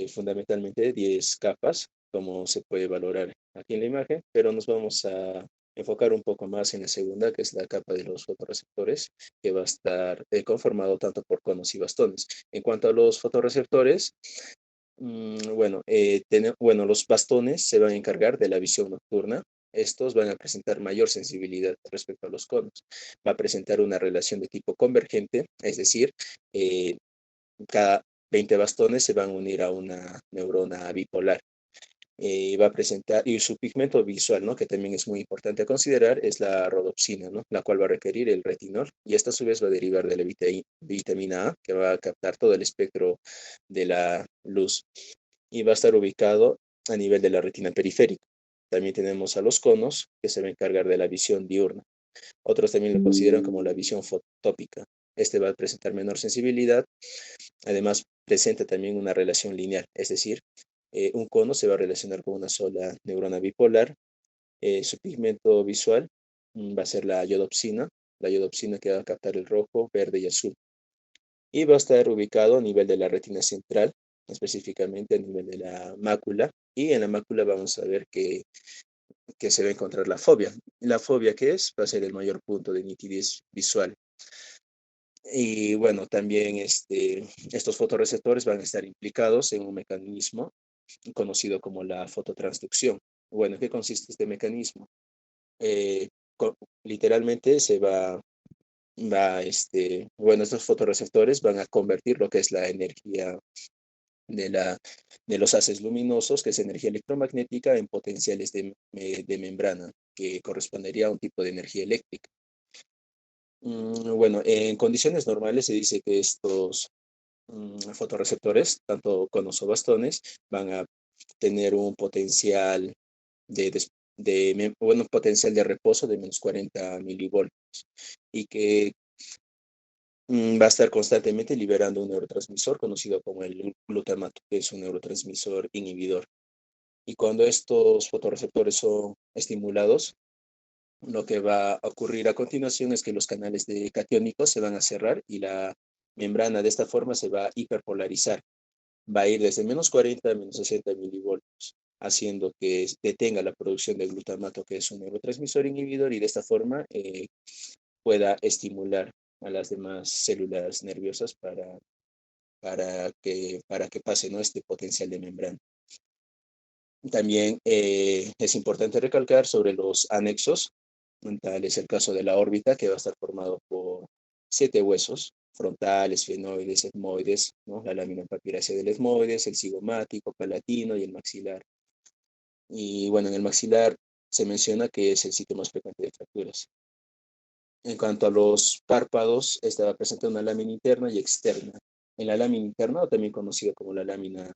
fundamentalmente 10 capas, como se puede valorar aquí en la imagen, pero nos vamos a enfocar un poco más en la segunda, que es la capa de los fotorreceptores, que va a estar conformado tanto por conos y bastones. En cuanto a los fotorreceptores, bueno, los bastones se van a encargar de la visión nocturna. Estos van a presentar mayor sensibilidad respecto a los conos. Va a presentar una relación de tipo convergente, es decir, cada 20 bastones se van a unir a una neurona bipolar. Va a presentar, y su pigmento visual, ¿no? Que también es muy importante a considerar, es la rodopsina, ¿no? La cual va a requerir el retinol, y esta a su vez va a derivar de la vitamina A, que va a captar todo el espectro de la luz, y va a estar ubicado a nivel de la retina periférica. También tenemos a los conos, que se va a encargar de la visión diurna. Otros también lo consideran como la visión fotópica. Este va a presentar menor sensibilidad. Además, presenta también una relación lineal, es decir, un cono se va a relacionar con una sola neurona bipolar. Su pigmento visual va a ser la iodopsina que va a captar el rojo, verde y azul. Y va a estar ubicado a nivel de la retina central, específicamente a nivel de la mácula. Y en la mácula vamos a ver que se va a encontrar la fobia. La fobia, ¿qué es? Va a ser el mayor punto de nitidez visual. Y bueno, también estos fotorreceptores van a estar implicados en un mecanismo conocido como la fototransducción. Bueno, ¿en qué consiste este mecanismo? Eh, Literalmente estos fotorreceptores van a convertir lo que es la energía de los haces luminosos, que es energía electromagnética, en potenciales de membrana, que correspondería a un tipo de energía eléctrica. Bueno, en condiciones normales se dice que estos fotorreceptores, tanto conos o bastones, van a tener un potencial potencial de reposo de menos 40 milivoltios y que va a estar constantemente liberando un neurotransmisor conocido como el glutamato, que es un neurotransmisor inhibidor. Y cuando estos fotorreceptores son estimulados, lo que va a ocurrir a continuación es que los canales de catiónicos se van a cerrar y la membrana de esta forma se va a hiperpolarizar. Va a ir desde menos 40 a menos 60 milivoltios, haciendo que detenga la producción de glutamato, que es un neurotransmisor inhibidor, y de esta forma pueda estimular a las demás células nerviosas para que pase, ¿no?, este potencial de membrana. También es importante recalcar sobre los anexos. Tal es el caso de la órbita, que va a estar formado por 7 huesos frontales, fenoides, etmoides, ¿no? La lámina papirácea del etmoides, el cigomático, palatino y el maxilar. Y bueno, en el maxilar se menciona que es el sitio más frecuente de fracturas. En cuanto a los párpados, esta va a presentar una lámina interna y externa. En la lámina interna, o también conocida como la lámina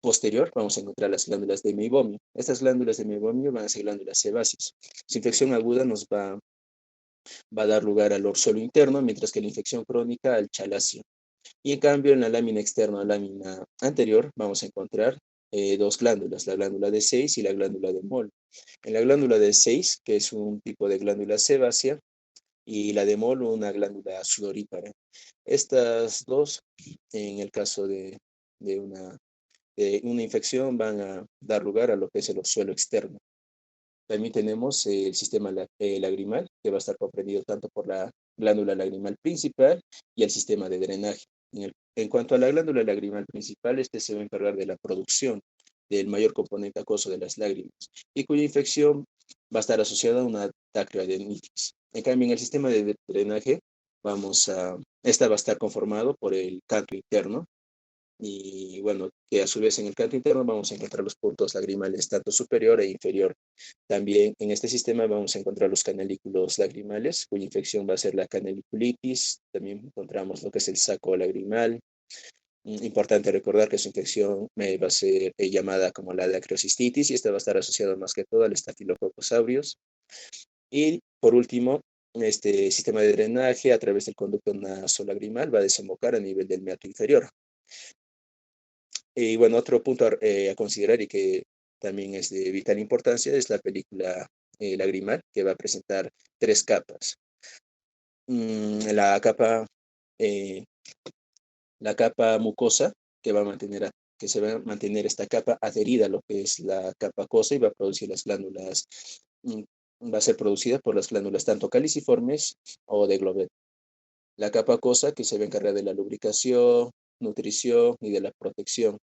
posterior, vamos a encontrar las glándulas de meibomio. Estas glándulas de meibomio van a ser glándulas sebáceas. Su infección aguda nos va a dar lugar al orzuelo interno, mientras que la infección crónica al chalacio. Y en cambio, en la lámina externa o lámina anterior, vamos a encontrar dos glándulas, la glándula de Seyss y la glándula de Moll. En la glándula de Seyss, que es un tipo de glándula sebácea, y la de Moll, una glándula sudorípara. Estas dos, en el caso de una infección, van a dar lugar a lo que es el orzuelo externo. También tenemos el sistema lagrimal, que va a estar comprendido tanto por la glándula lagrimal principal y el sistema de drenaje. En cuanto a la glándula lagrimal principal, este se va a encargar de la producción del mayor componente acuoso de las lágrimas y cuya infección va a estar asociada a una dacryoadenitis. En cambio, en el sistema de drenaje, esta va a estar conformado por el canto interno, y bueno, que a su vez en el canto interno vamos a encontrar los puntos lagrimales tanto superior e inferior. También en este sistema vamos a encontrar los canalículos lagrimales, cuya infección va a ser la canaliculitis. También encontramos lo que es el saco lagrimal. Importante recordar que su infección va a ser llamada como la dacrocistitis, y esta va a estar asociada más que todo al Staphylococcus aureus. Y por último, este sistema de drenaje a través del conducto nasolagrimal va a desembocar a nivel del meato inferior. Y bueno, otro punto a considerar y que también es de vital importancia es la película lagrimal, que va a presentar 3 capas. Eh, la capa mucosa, que se va a mantener esta capa adherida a lo que es la capa acosa, y va a producir las glándulas, va a ser producida por las glándulas tanto caliciformes o de Globet. La capa acosa, que se va a encargar de la lubricación, nutrición y de la protección,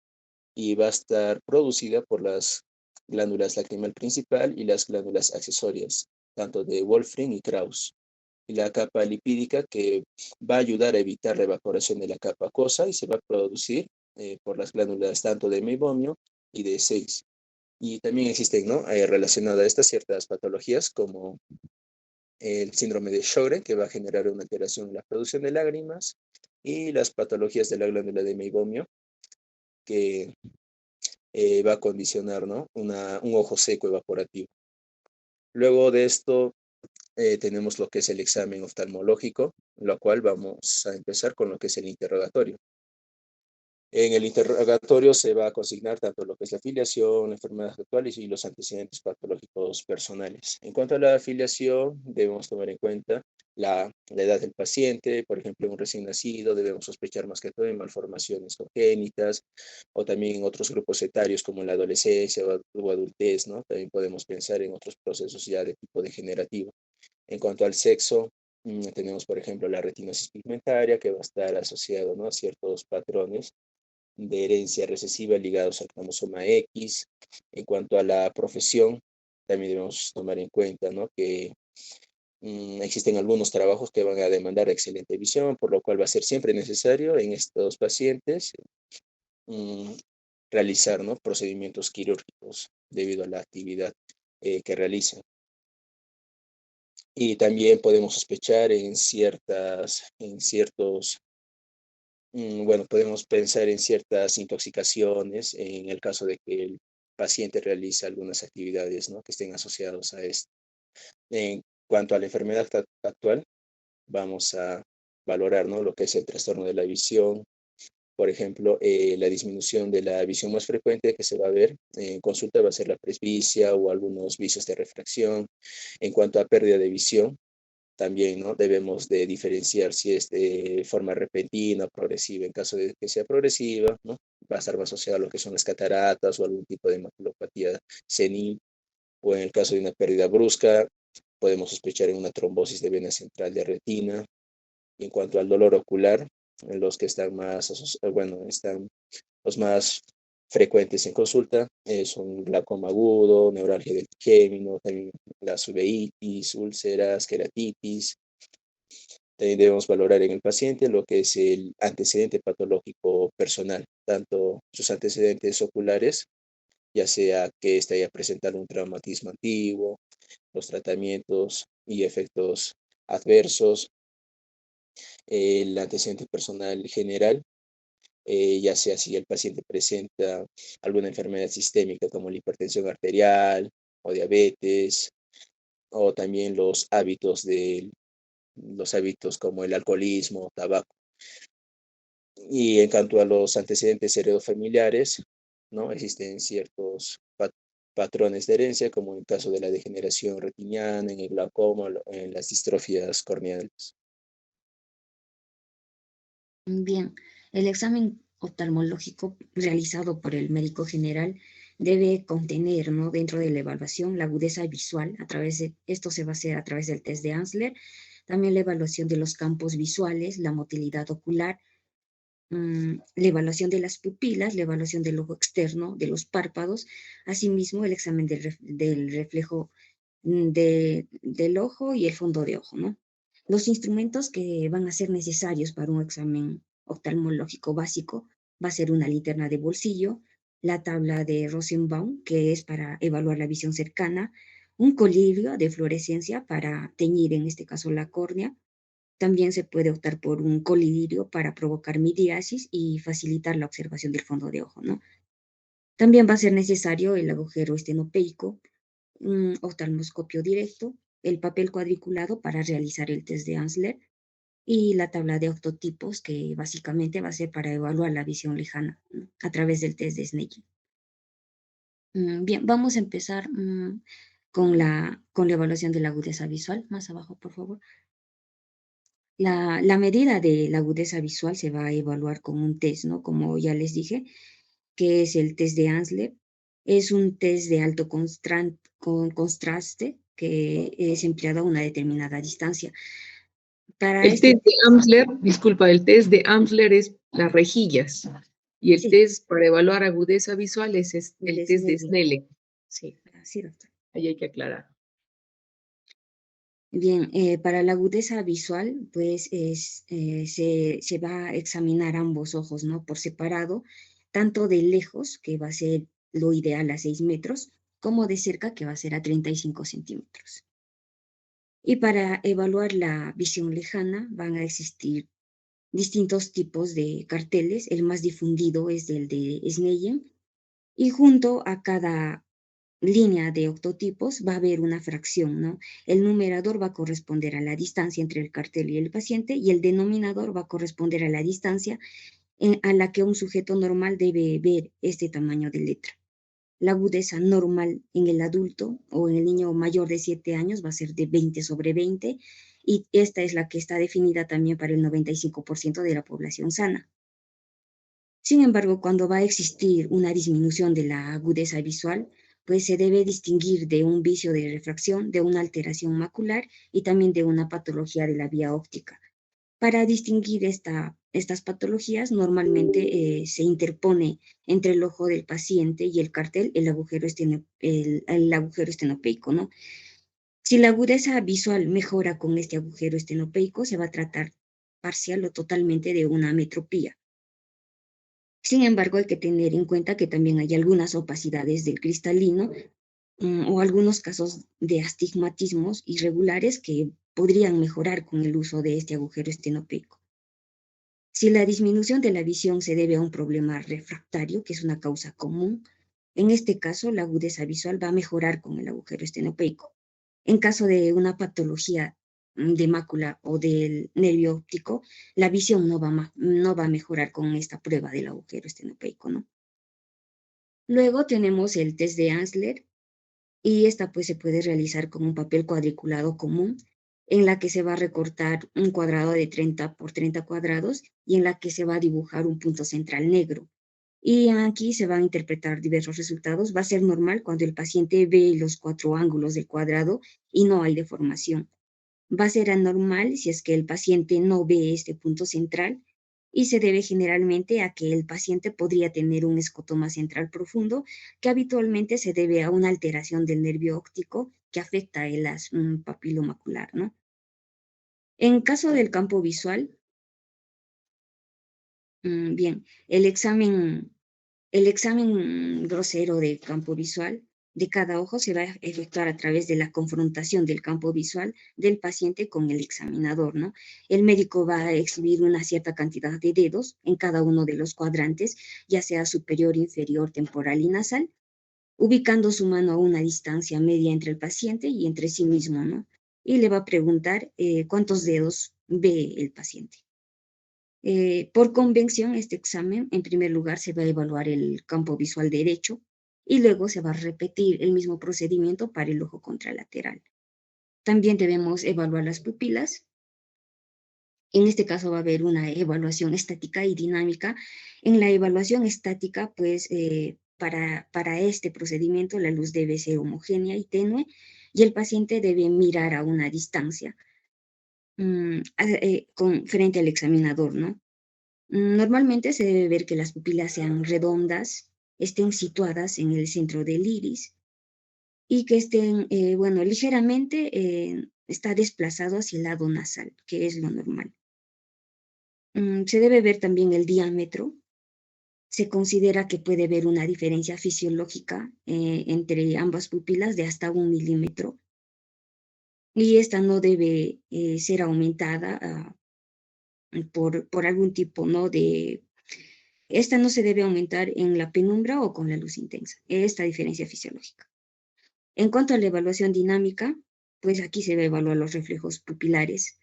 y va a estar producida por las glándulas lacrimal principal y las glándulas accesorias, tanto de Wolfram y Krauss. Y la capa lipídica, que va a ayudar a evitar la evaporación de la capa acosa, y se va a producir por las glándulas tanto de meibomio y de Seyss. Y también existen, ¿no?, relacionadas a estas ciertas patologías como el síndrome de Sjögren, que va a generar una alteración en la producción de lágrimas, y las patologías de la glándula de meibomio, que va a condicionar, ¿no?, un ojo seco evaporativo. Luego de esto tenemos lo que es el examen oftalmológico, lo cual vamos a empezar con lo que es el interrogatorio. En el interrogatorio se va a consignar tanto lo que es la afiliación, enfermedades actuales y los antecedentes patológicos personales. En cuanto a la afiliación, debemos tomar en cuenta la edad del paciente. Por ejemplo, en un recién nacido debemos sospechar más que todo de malformaciones congénitas, o también en otros grupos etarios como en la adolescencia o adultez, ¿no? También podemos pensar en otros procesos ya de tipo degenerativo. En cuanto al sexo, tenemos, por ejemplo, la retinosis pigmentaria, que va a estar asociado, ¿no?, a ciertos patrones de herencia recesiva ligados al cromosoma X. En cuanto a la profesión, también debemos tomar en cuenta, ¿no?, que existen algunos trabajos que van a demandar excelente visión, por lo cual va a ser siempre necesario en estos pacientes realizar, ¿no?, procedimientos quirúrgicos debido a la actividad que realizan. Y también podemos sospechar en ciertos Bueno, podemos pensar en ciertas intoxicaciones en el caso de que el paciente realice algunas actividades, ¿no?, que estén asociadas a esto. En cuanto a la enfermedad actual, vamos a valorar, ¿no?, lo que es el trastorno de la visión. Por ejemplo, la disminución de la visión más frecuente que se va a ver en consulta va a ser la presbicia o algunos vicios de refracción. En cuanto a pérdida de visión, también, ¿no?, debemos de diferenciar si es de forma repentina o progresiva. En caso de que sea progresiva, ¿no?, va a estar más asociado a lo que son las cataratas o algún tipo de maculopatía senil. O en el caso de una pérdida brusca, podemos sospechar en una trombosis de vena central de retina. Y en cuanto al dolor ocular, los que están están los más frecuentes en consulta son glaucoma agudo, neuralgia del trigémino, también las uveitis, úlceras, queratitis. También debemos valorar en el paciente lo que es el antecedente patológico personal, tanto sus antecedentes oculares, ya sea que éste haya presentado un traumatismo antiguo, los tratamientos y efectos adversos, el antecedente personal general, ya sea si el paciente presenta alguna enfermedad sistémica como la hipertensión arterial o diabetes, o también los hábitos como el alcoholismo, tabaco. Y en cuanto a los antecedentes heredofamiliares, ¿no?, existen ciertos patrones de herencia, como en el caso de la degeneración retiniana, en el glaucoma, en las distrofias corneales. Bien, el examen oftalmológico realizado por el médico general debe contener, ¿no?, dentro de la evaluación, la agudeza visual. Esto se va a hacer a través del test de Ansler, también la evaluación de los campos visuales, la motilidad ocular, la evaluación de las pupilas, la evaluación del ojo externo, de los párpados, asimismo el examen del reflejo del ojo y el fondo de ojo, ¿no? Los instrumentos que van a ser necesarios para un examen oftalmológico básico va a ser una linterna de bolsillo, la tabla de Rosenbaum, que es para evaluar la visión cercana, un colirio de fluorescencia para teñir, en este caso, la córnea. También se puede optar por un colirio para provocar miriasis y facilitar la observación del fondo de ojo, ¿no? También va a ser necesario el agujero estenopeico, un oftalmoscopio directo, el papel cuadriculado para realizar el test de Ansler y la tabla de octotipos, que básicamente va a ser para evaluar la visión lejana, ¿no?, a través del test de Snellen. Bien, vamos a empezar con la evaluación de la agudeza visual. Más abajo, por favor. La medida de la agudeza visual se va a evaluar con un test, ¿no?, como ya les dije, que es el test de Ansler. Es un test de alto contraste que es empleado a una determinada distancia. Para El test de Amsler, disculpa, el test de Amsler es las rejillas y el test para evaluar agudeza visual es el test de Snellen. Sí, así, doctor. Ahí hay que aclarar. Bien, para la agudeza visual, pues se va a examinar ambos ojos, ¿no?, por separado, tanto de lejos, que va a ser lo ideal a 6 metros, como de cerca, que va a ser a 35 centímetros. Y para evaluar la visión lejana van a existir distintos tipos de carteles. El más difundido es el de Snellen, y junto a cada línea de octotipos va a haber una fracción, ¿no? El numerador va a corresponder a la distancia entre el cartel y el paciente, y el denominador va a corresponder a la distancia a la que un sujeto normal debe ver este tamaño de letra. La agudeza normal en el adulto o en el niño mayor de 7 años va a ser de 20/20, y esta es la que está definida también para el 95% de la población sana. Sin embargo, cuando va a existir una disminución de la agudeza visual, pues se debe distinguir de un vicio de refracción, de una alteración macular y también de una patología de la vía óptica. Para distinguir estas patologías, normalmente se interpone entre el ojo del paciente y el cartel el agujero estenopeico, ¿no? Si la agudeza visual mejora con este agujero estenopeico, se va a tratar parcial o totalmente de una ametropía. Sin embargo, hay que tener en cuenta que también hay algunas opacidades del cristalino o algunos casos de astigmatismos irregulares que podrían mejorar con el uso de este agujero estenopeico. Si la disminución de la visión se debe a un problema refractario, que es una causa común, en este caso la agudeza visual va a mejorar con el agujero estenopeico. En caso de una patología de mácula o del nervio óptico, la visión no va a mejorar con esta prueba del agujero estenopeico, ¿no? Luego tenemos el test de Ansler, y esta pues se puede realizar con un papel cuadriculado común, en la que se va a recortar un cuadrado de 30 por 30 cuadrados y en la que se va a dibujar un punto central negro. Y aquí se van a interpretar diversos resultados. Va a ser normal cuando el paciente ve los 4 ángulos del cuadrado y no hay deformación. Va a ser anormal si es que el paciente no ve este punto central y se debe generalmente a que el paciente podría tener un escotoma central profundo que habitualmente se debe a una alteración del nervio óptico que afecta el papilo macular, ¿no? En caso del campo visual, bien, el examen grosero de campo visual de cada ojo se va a efectuar a través de la confrontación del campo visual del paciente con el examinador, ¿no? El médico va a exhibir una cierta cantidad de dedos en cada uno de los cuadrantes, ya sea superior, inferior, temporal y nasal, ubicando su mano a una distancia media entre el paciente y entre sí mismo, ¿no? Y le va a preguntar cuántos dedos ve el paciente. Por convención, este examen, en primer lugar, se va a evaluar el campo visual derecho y luego se va a repetir el mismo procedimiento para el ojo contralateral. También debemos evaluar las pupilas. En este caso va a haber una evaluación estática y dinámica. En la evaluación estática, pues, para este procedimiento, la luz debe ser homogénea y tenue y el paciente debe mirar a una distancia frente al examinador, ¿no? Normalmente se debe ver que las pupilas sean redondas, estén situadas en el centro del iris y que estén, bueno, ligeramente está desplazado hacia el lado nasal, que es lo normal. Se debe ver también el diámetro. Se considera que puede haber una diferencia fisiológica entre ambas pupilas de hasta 1 milímetro y esta no debe ser aumentada por algún tipo, ¿no? Esta no se debe aumentar en la penumbra o con la luz intensa, esta diferencia fisiológica. En cuanto a la evaluación dinámica, pues aquí se va a evaluar los reflejos pupilares.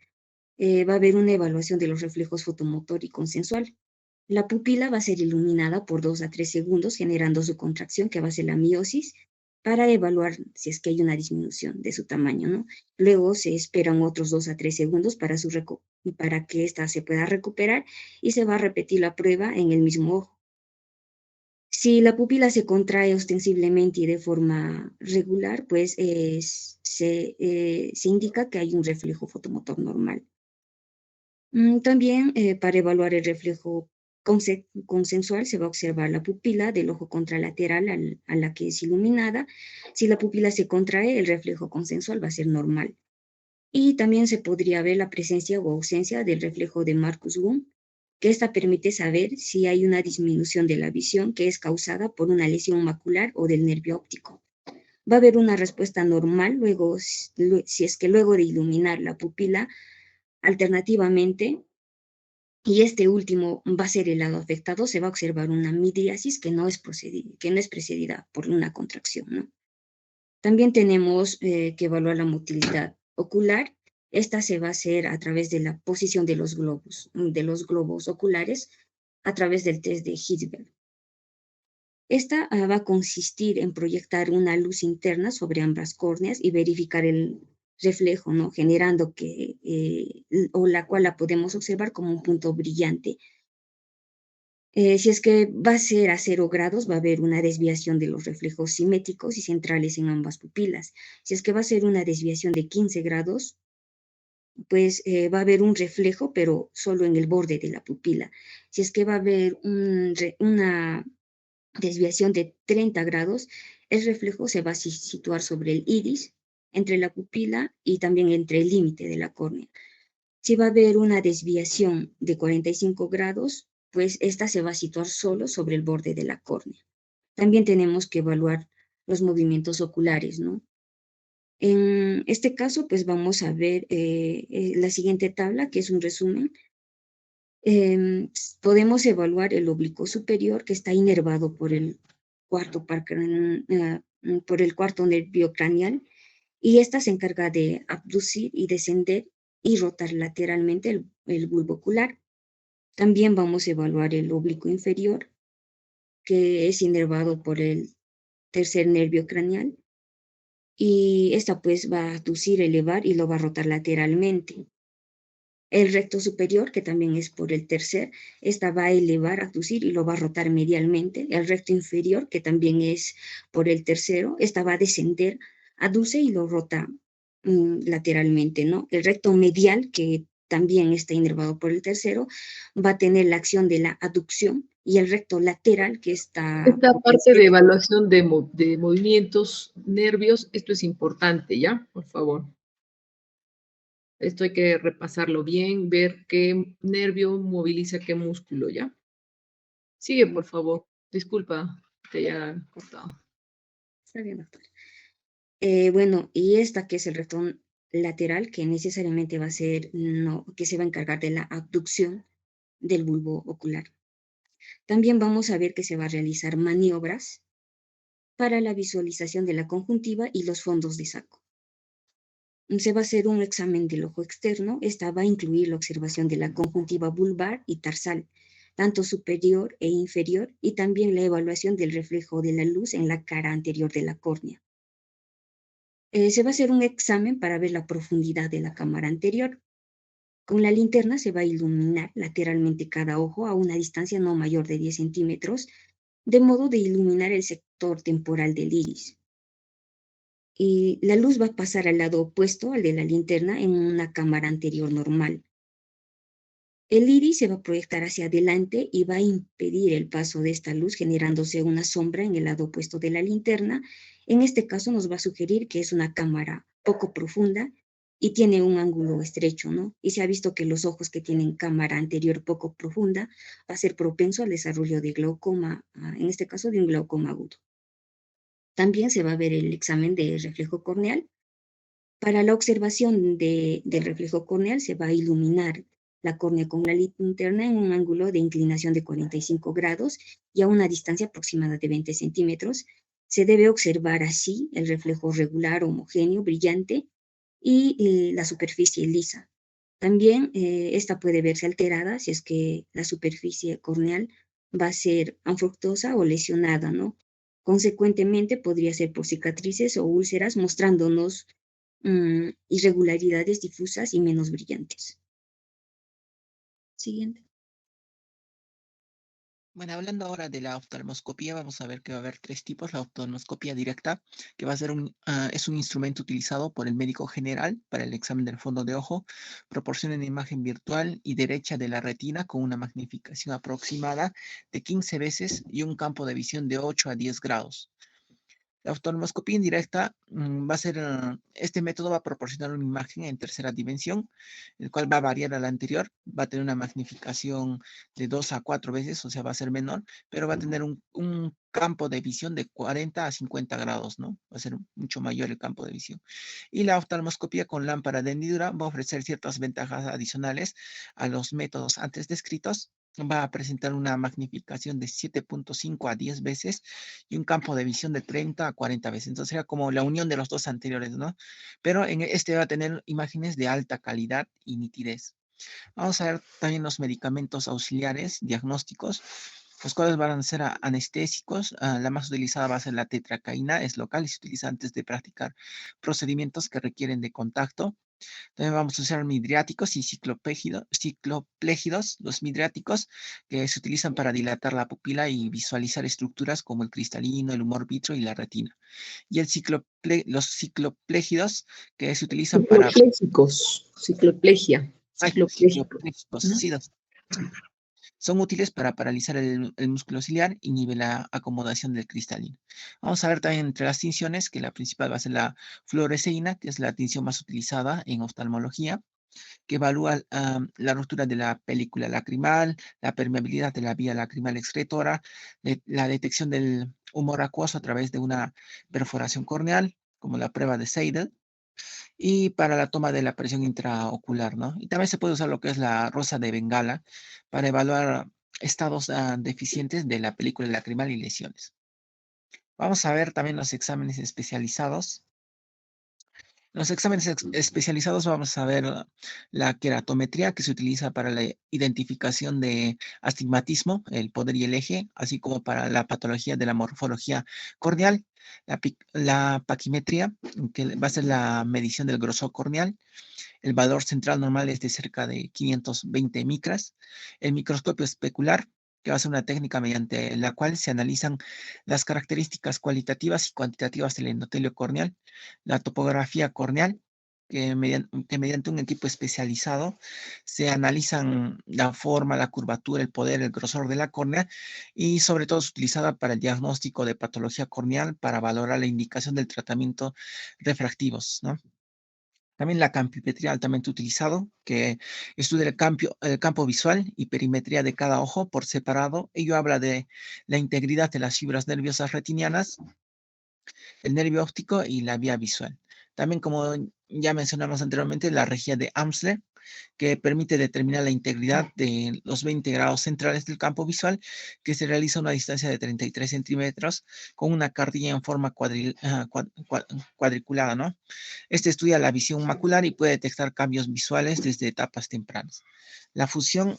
Va a haber una evaluación de los reflejos fotomotor y consensual. La pupila va a ser iluminada por 2 a 3 segundos, generando su contracción, que va a ser la miosis, para evaluar si es que hay una disminución de su tamaño, ¿no? Luego se esperan otros 2 a 3 segundos para que ésta se pueda recuperar y se va a repetir la prueba en el mismo ojo. Si la pupila se contrae ostensiblemente y de forma regular, pues se indica que hay un reflejo fotomotor normal. También para evaluar el reflejo consensual se va a observar la pupila del ojo contralateral a la que es iluminada. Si la pupila se contrae, el reflejo consensual va a ser normal. Y también se podría ver la presencia o ausencia del reflejo de Marcus-Gunn, que esta permite saber si hay una disminución de la visión que es causada por una lesión macular o del nervio óptico. Va a haber una respuesta normal luego, si es que luego de iluminar la pupila, alternativamente, y este último va a ser el lado afectado, se va a observar una midriasis que no es precedida por una contracción, ¿no? También tenemos que evaluar la motilidad ocular. Esta se va a hacer a través de la posición de los globos oculares a través del test de Hirschfeld. Esta va a consistir en proyectar una luz interna sobre ambas córneas y verificar el reflejo, ¿no? Generando o la cual la podemos observar como un punto brillante. Si es que va a ser a 0 grados, va a haber una desviación de los reflejos simétricos y centrales en ambas pupilas. Si es que va a ser una desviación de 15 grados, pues va a haber un reflejo, pero solo en el borde de la pupila. Si es que va a haber una desviación de 30 grados, el reflejo se va a situar sobre el iris, entre la pupila y también entre el límite de la córnea. Si va a haber una desviación de 45 grados, pues esta se va a situar solo sobre el borde de la córnea. También tenemos que evaluar los movimientos oculares, ¿no? En este caso, pues vamos a ver la siguiente tabla, que es un resumen Podemos evaluar el oblicuo superior, que está inervado por el cuarto nervio craneal, y esta se encarga de abducir y descender y rotar lateralmente el bulbo ocular. También vamos a evaluar el oblicuo inferior, que es inervado por el tercer nervio craneal, y esta pues va a abducir, elevar y lo va a rotar lateralmente. El recto superior, que también es por el tercer, esta va a elevar, abducir y lo va a rotar medialmente. El recto inferior, que también es por el tercero, esta va a descender, abduce y lo rota lateralmente, ¿no? El recto medial, que también está inervado por el tercero, va a tener la acción de la aducción, y el recto lateral, que está... Esta parte de evaluación de movimientos, nervios, esto es importante, ¿ya? Por favor. Esto hay que repasarlo bien, ver qué nervio moviliza qué músculo, ¿ya? Sigue, por favor. Disculpa, te haya cortado. Está bien, doctor. Bueno, y esta que es el recto lateral, que necesariamente va a ser, que se va a encargar de la abducción del bulbo ocular. También vamos a ver que se va a realizar maniobras para la visualización de la conjuntiva y los fondos de saco. Se va a hacer un examen del ojo externo. Esta va a incluir la observación de la conjuntiva vulvar y tarsal, tanto superior e inferior, y también la evaluación del reflejo de la luz en la cara anterior de la córnea. Se va a hacer un examen para ver la profundidad de la cámara anterior. Con la linterna se va a iluminar lateralmente cada ojo a una distancia no mayor de 10 centímetros, de modo de iluminar el sector temporal del iris. Y la luz va a pasar al lado opuesto al de la linterna en una cámara anterior normal. El iris se va a proyectar hacia adelante y va a impedir el paso de esta luz, generándose una sombra en el lado opuesto de la linterna. En este caso nos va a sugerir que es una cámara poco profunda y tiene un ángulo estrecho, ¿no? Y se ha visto que los ojos que tienen cámara anterior poco profunda va a ser propenso al desarrollo de glaucoma, en este caso de un glaucoma agudo. También se va a ver el examen de reflejo corneal. Para la observación del reflejo corneal se va a iluminar la córnea con la linterna en un ángulo de inclinación de 45 grados y a una distancia aproximada de 20 centímetros. Se debe observar así el reflejo regular, homogéneo, brillante y la superficie lisa. También esta puede verse alterada si es que la superficie corneal va a ser anfructuosa o lesionada, ¿no? Consecuentemente, podría ser por cicatrices o úlceras, mostrándonos irregularidades difusas y menos brillantes. Siguiente. Bueno, hablando ahora de la oftalmoscopía, vamos a ver que va a haber tres tipos. La oftalmoscopía directa, que va a ser es un instrumento utilizado por el médico general para el examen del fondo de ojo. Proporciona una imagen virtual y derecha de la retina con una magnificación aproximada de 15 veces y un campo de visión de 8 a 10 grados. La oftalmoscopía indirecta va a ser, este método va a proporcionar una imagen en tercera dimensión, el cual va a variar a la anterior, va a tener una magnificación de 2 a 4 veces, o sea, va a ser menor, pero va a tener un campo de visión de 40 a 50 grados, ¿no? Va a ser mucho mayor el campo de visión. Y la oftalmoscopía con lámpara de hendidura va a ofrecer ciertas ventajas adicionales a los métodos antes descritos. Va a presentar una magnificación de 7.5 a 10 veces y un campo de visión de 30 a 40 veces. Entonces sería como la unión de los dos anteriores, ¿no? Pero en este va a tener imágenes de alta calidad y nitidez. Vamos a ver también los medicamentos auxiliares diagnósticos, los cuales van a ser anestésicos. La más utilizada va a ser la tetracaína, es local y se utiliza antes de practicar procedimientos que requieren de contacto. También vamos a usar midriáticos y cicloplégidos, los midriáticos que se utilizan para dilatar la pupila y visualizar estructuras como el cristalino, el humor vítreo y la retina. Y los cicloplégidos que se utilizan para... Cicloplegia. Ciclopléxicos, sí, son útiles para paralizar el músculo ciliar y nivelar la acomodación del cristalino. Vamos a ver también entre las tinciones, que la principal va a ser la fluoresceína, que es la tinción más utilizada en oftalmología, que evalúa la ruptura de la película lacrimal, la permeabilidad de la vía lacrimal excretora, la detección del humor acuoso a través de una perforación corneal, como la prueba de Seidel. y para la toma de la presión intraocular, ¿no? Y también se puede usar lo que es la rosa de Bengala para evaluar estados deficientes de la película lacrimal y lesiones. Vamos a ver también los exámenes especializados. En los exámenes especializados vamos a ver la queratometría que se utiliza para la identificación de astigmatismo, el poder y el eje, así como para la patología de la morfología corneal, la paquimetría, que va a ser la medición del grosor corneal. El valor central normal es de cerca de 520 micras. El microscopio especular, que va a ser una técnica mediante la cual se analizan las características cualitativas y cuantitativas del endotelio corneal. La topografía corneal, que mediante un equipo especializado se analizan la forma, la curvatura, el poder, el grosor de la córnea y sobre todo es utilizada para el diagnóstico de patología corneal para valorar la indicación del tratamiento refractivos, ¿no? También la campimetría altamente utilizado, que estudia el campo visual y perimetría de cada ojo por separado. Ello habla de la integridad de las fibras nerviosas retinianas, el nervio óptico y la vía visual. También, como ya mencionamos anteriormente, la rejilla de Amsler, que permite determinar la integridad de los 20 grados centrales del campo visual, que se realiza a una distancia de 33 centímetros con una cartilla en forma cuadriculada, ¿no? Este estudia la visión macular y puede detectar cambios visuales desde etapas tempranas. La fusión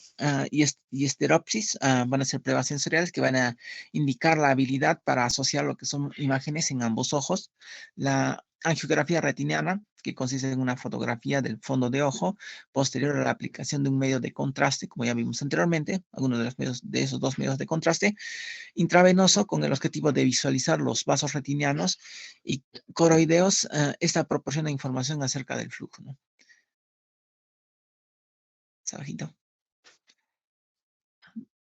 y estereopsis van a ser pruebas sensoriales que van a indicar la habilidad para asociar lo que son imágenes en ambos ojos. La angiografía retiniana, que consiste en una fotografía del fondo de ojo posterior a la aplicación de un medio de contraste, como ya vimos anteriormente, algunos de los medios de esos dos medios de contraste, intravenoso con el objetivo de visualizar los vasos retinianos y coroideos. Esta proporciona información acerca del flujo, ¿no? Sabajito.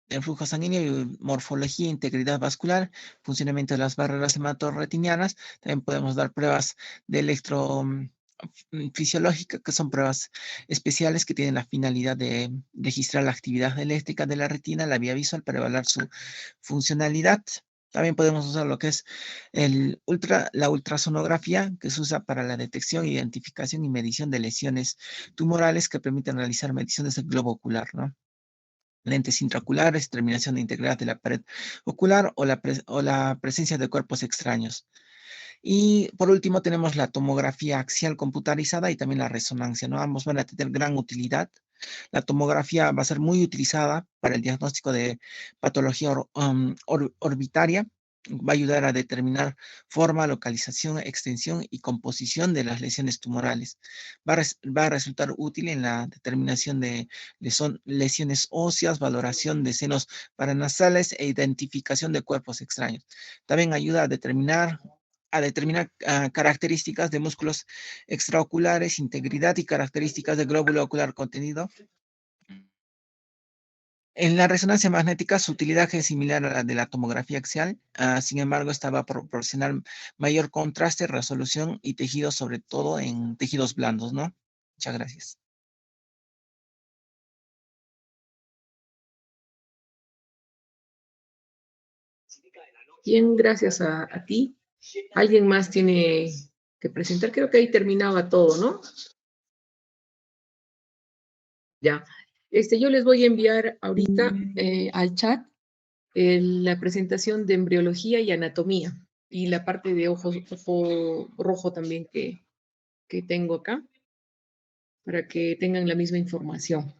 El flujo sanguíneo y morfología, integridad vascular, funcionamiento de las barreras hematorretinianas. También podemos dar pruebas de electrofisiológica, que son pruebas especiales que tienen la finalidad de registrar la actividad eléctrica de la retina, la vía visual, para evaluar su funcionalidad. También podemos usar lo que es la ultrasonografía, que se usa para la detección, identificación y medición de lesiones tumorales que permiten realizar mediciones del globo ocular, ¿no? Lentes intraoculares, determinación de integridad de la pared ocular o la presencia de cuerpos extraños. Y por último tenemos la tomografía axial computarizada y también la resonancia, ¿no? Ambos van a tener gran utilidad. La tomografía va a ser muy utilizada para el diagnóstico de patología orbitaria. Va a ayudar a determinar forma, localización, extensión y composición de las lesiones tumorales. Va a resultar útil en la determinación de lesiones óseas, valoración de senos paranasales e identificación de cuerpos extraños. También ayuda a determinar características de músculos extraoculares, integridad y características del glóbulo ocular contenido. En la resonancia magnética, su utilidad es similar a la de la tomografía axial. Sin embargo, esta va a proporcionar mayor contraste, resolución y tejidos, sobre todo en tejidos blandos, ¿no? Muchas gracias. Bien, gracias a ti. ¿Alguien más tiene que presentar? Creo que ahí terminaba todo, ¿no? Ya. Yo les voy a enviar ahorita al chat la presentación de embriología y anatomía y la parte de ojo rojo también que tengo acá para que tengan la misma información.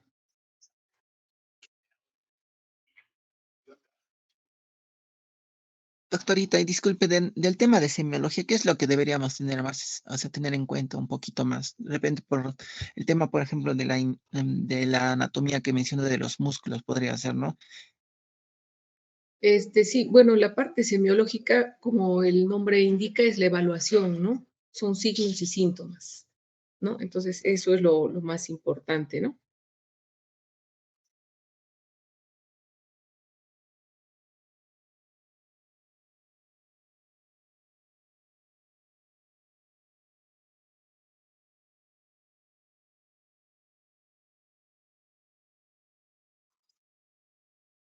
Doctorita, y disculpe, del tema de semiología, ¿qué es lo que deberíamos tener más, o sea, tener en cuenta un poquito más? De repente, por el tema, por ejemplo, de la anatomía que mencionó de los músculos, podría ser, ¿no? Sí, bueno, la parte semiológica, como el nombre indica, es la evaluación, ¿no? Son signos y síntomas, ¿no? Entonces, eso es lo más importante, ¿no?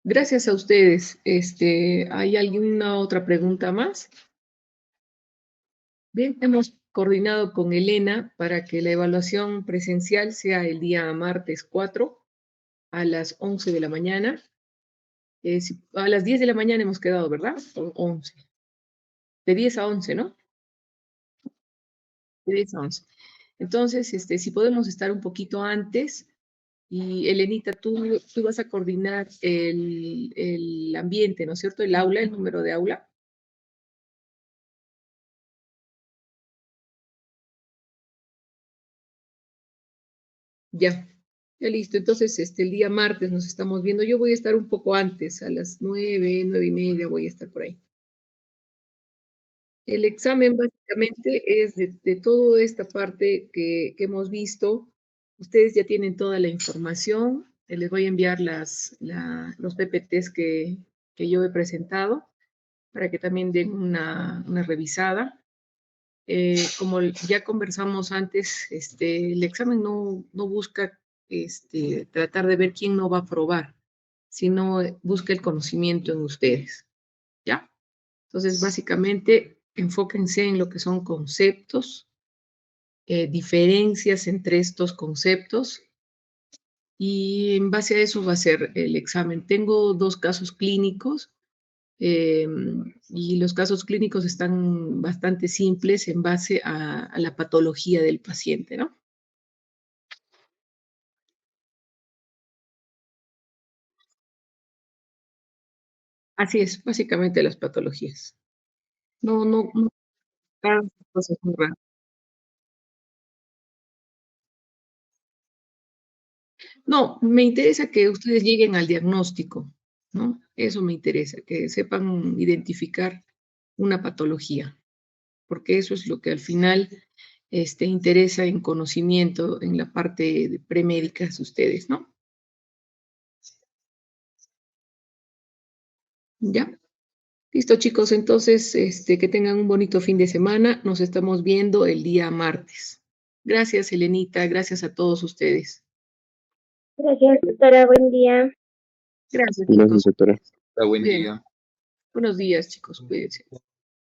Gracias a ustedes. ¿Hay alguna otra pregunta más? Bien, hemos coordinado con Elena para que la evaluación presencial sea el día martes 4 a las 11 de la mañana. A las 10 de la mañana hemos quedado, ¿verdad? O 11. De 10 a 11, ¿no? De 10 a 11. Entonces, si podemos estar un poquito antes. Y Elenita, tú vas a coordinar el ambiente, ¿no es cierto? El aula, el número de aula. Ya listo. Entonces, el día martes nos estamos viendo. Yo voy a estar un poco antes, a las 9:30 voy a estar por ahí. El examen básicamente es de toda esta parte que hemos visto. Ustedes ya tienen toda la información. Les voy a enviar los PPTs que yo he presentado para que también den una revisada. Como ya conversamos antes, el examen no busca tratar de ver quién no va a aprobar, sino busca el conocimiento en ustedes, ¿ya? Entonces, básicamente, enfóquense en lo que son conceptos, diferencias entre estos conceptos, y en base a eso va a ser el examen. Tengo 2 casos clínicos, y los casos clínicos están bastante simples en base a la patología del paciente, ¿no? Así es, básicamente las patologías. No, cosas muy raras. No, me interesa que ustedes lleguen al diagnóstico, ¿no? Eso me interesa, que sepan identificar una patología, porque eso es lo que al final interesa en conocimiento en la parte de premédicas de ustedes, ¿no? ¿Ya? Listo, chicos, entonces, que tengan un bonito fin de semana. Nos estamos viendo el día martes. Gracias, Elenita. Gracias a todos ustedes. Gracias, doctora. Buen día. Gracias, Gracias, chicos. doctora. Buen día. Buenos días, chicos. Cuídense.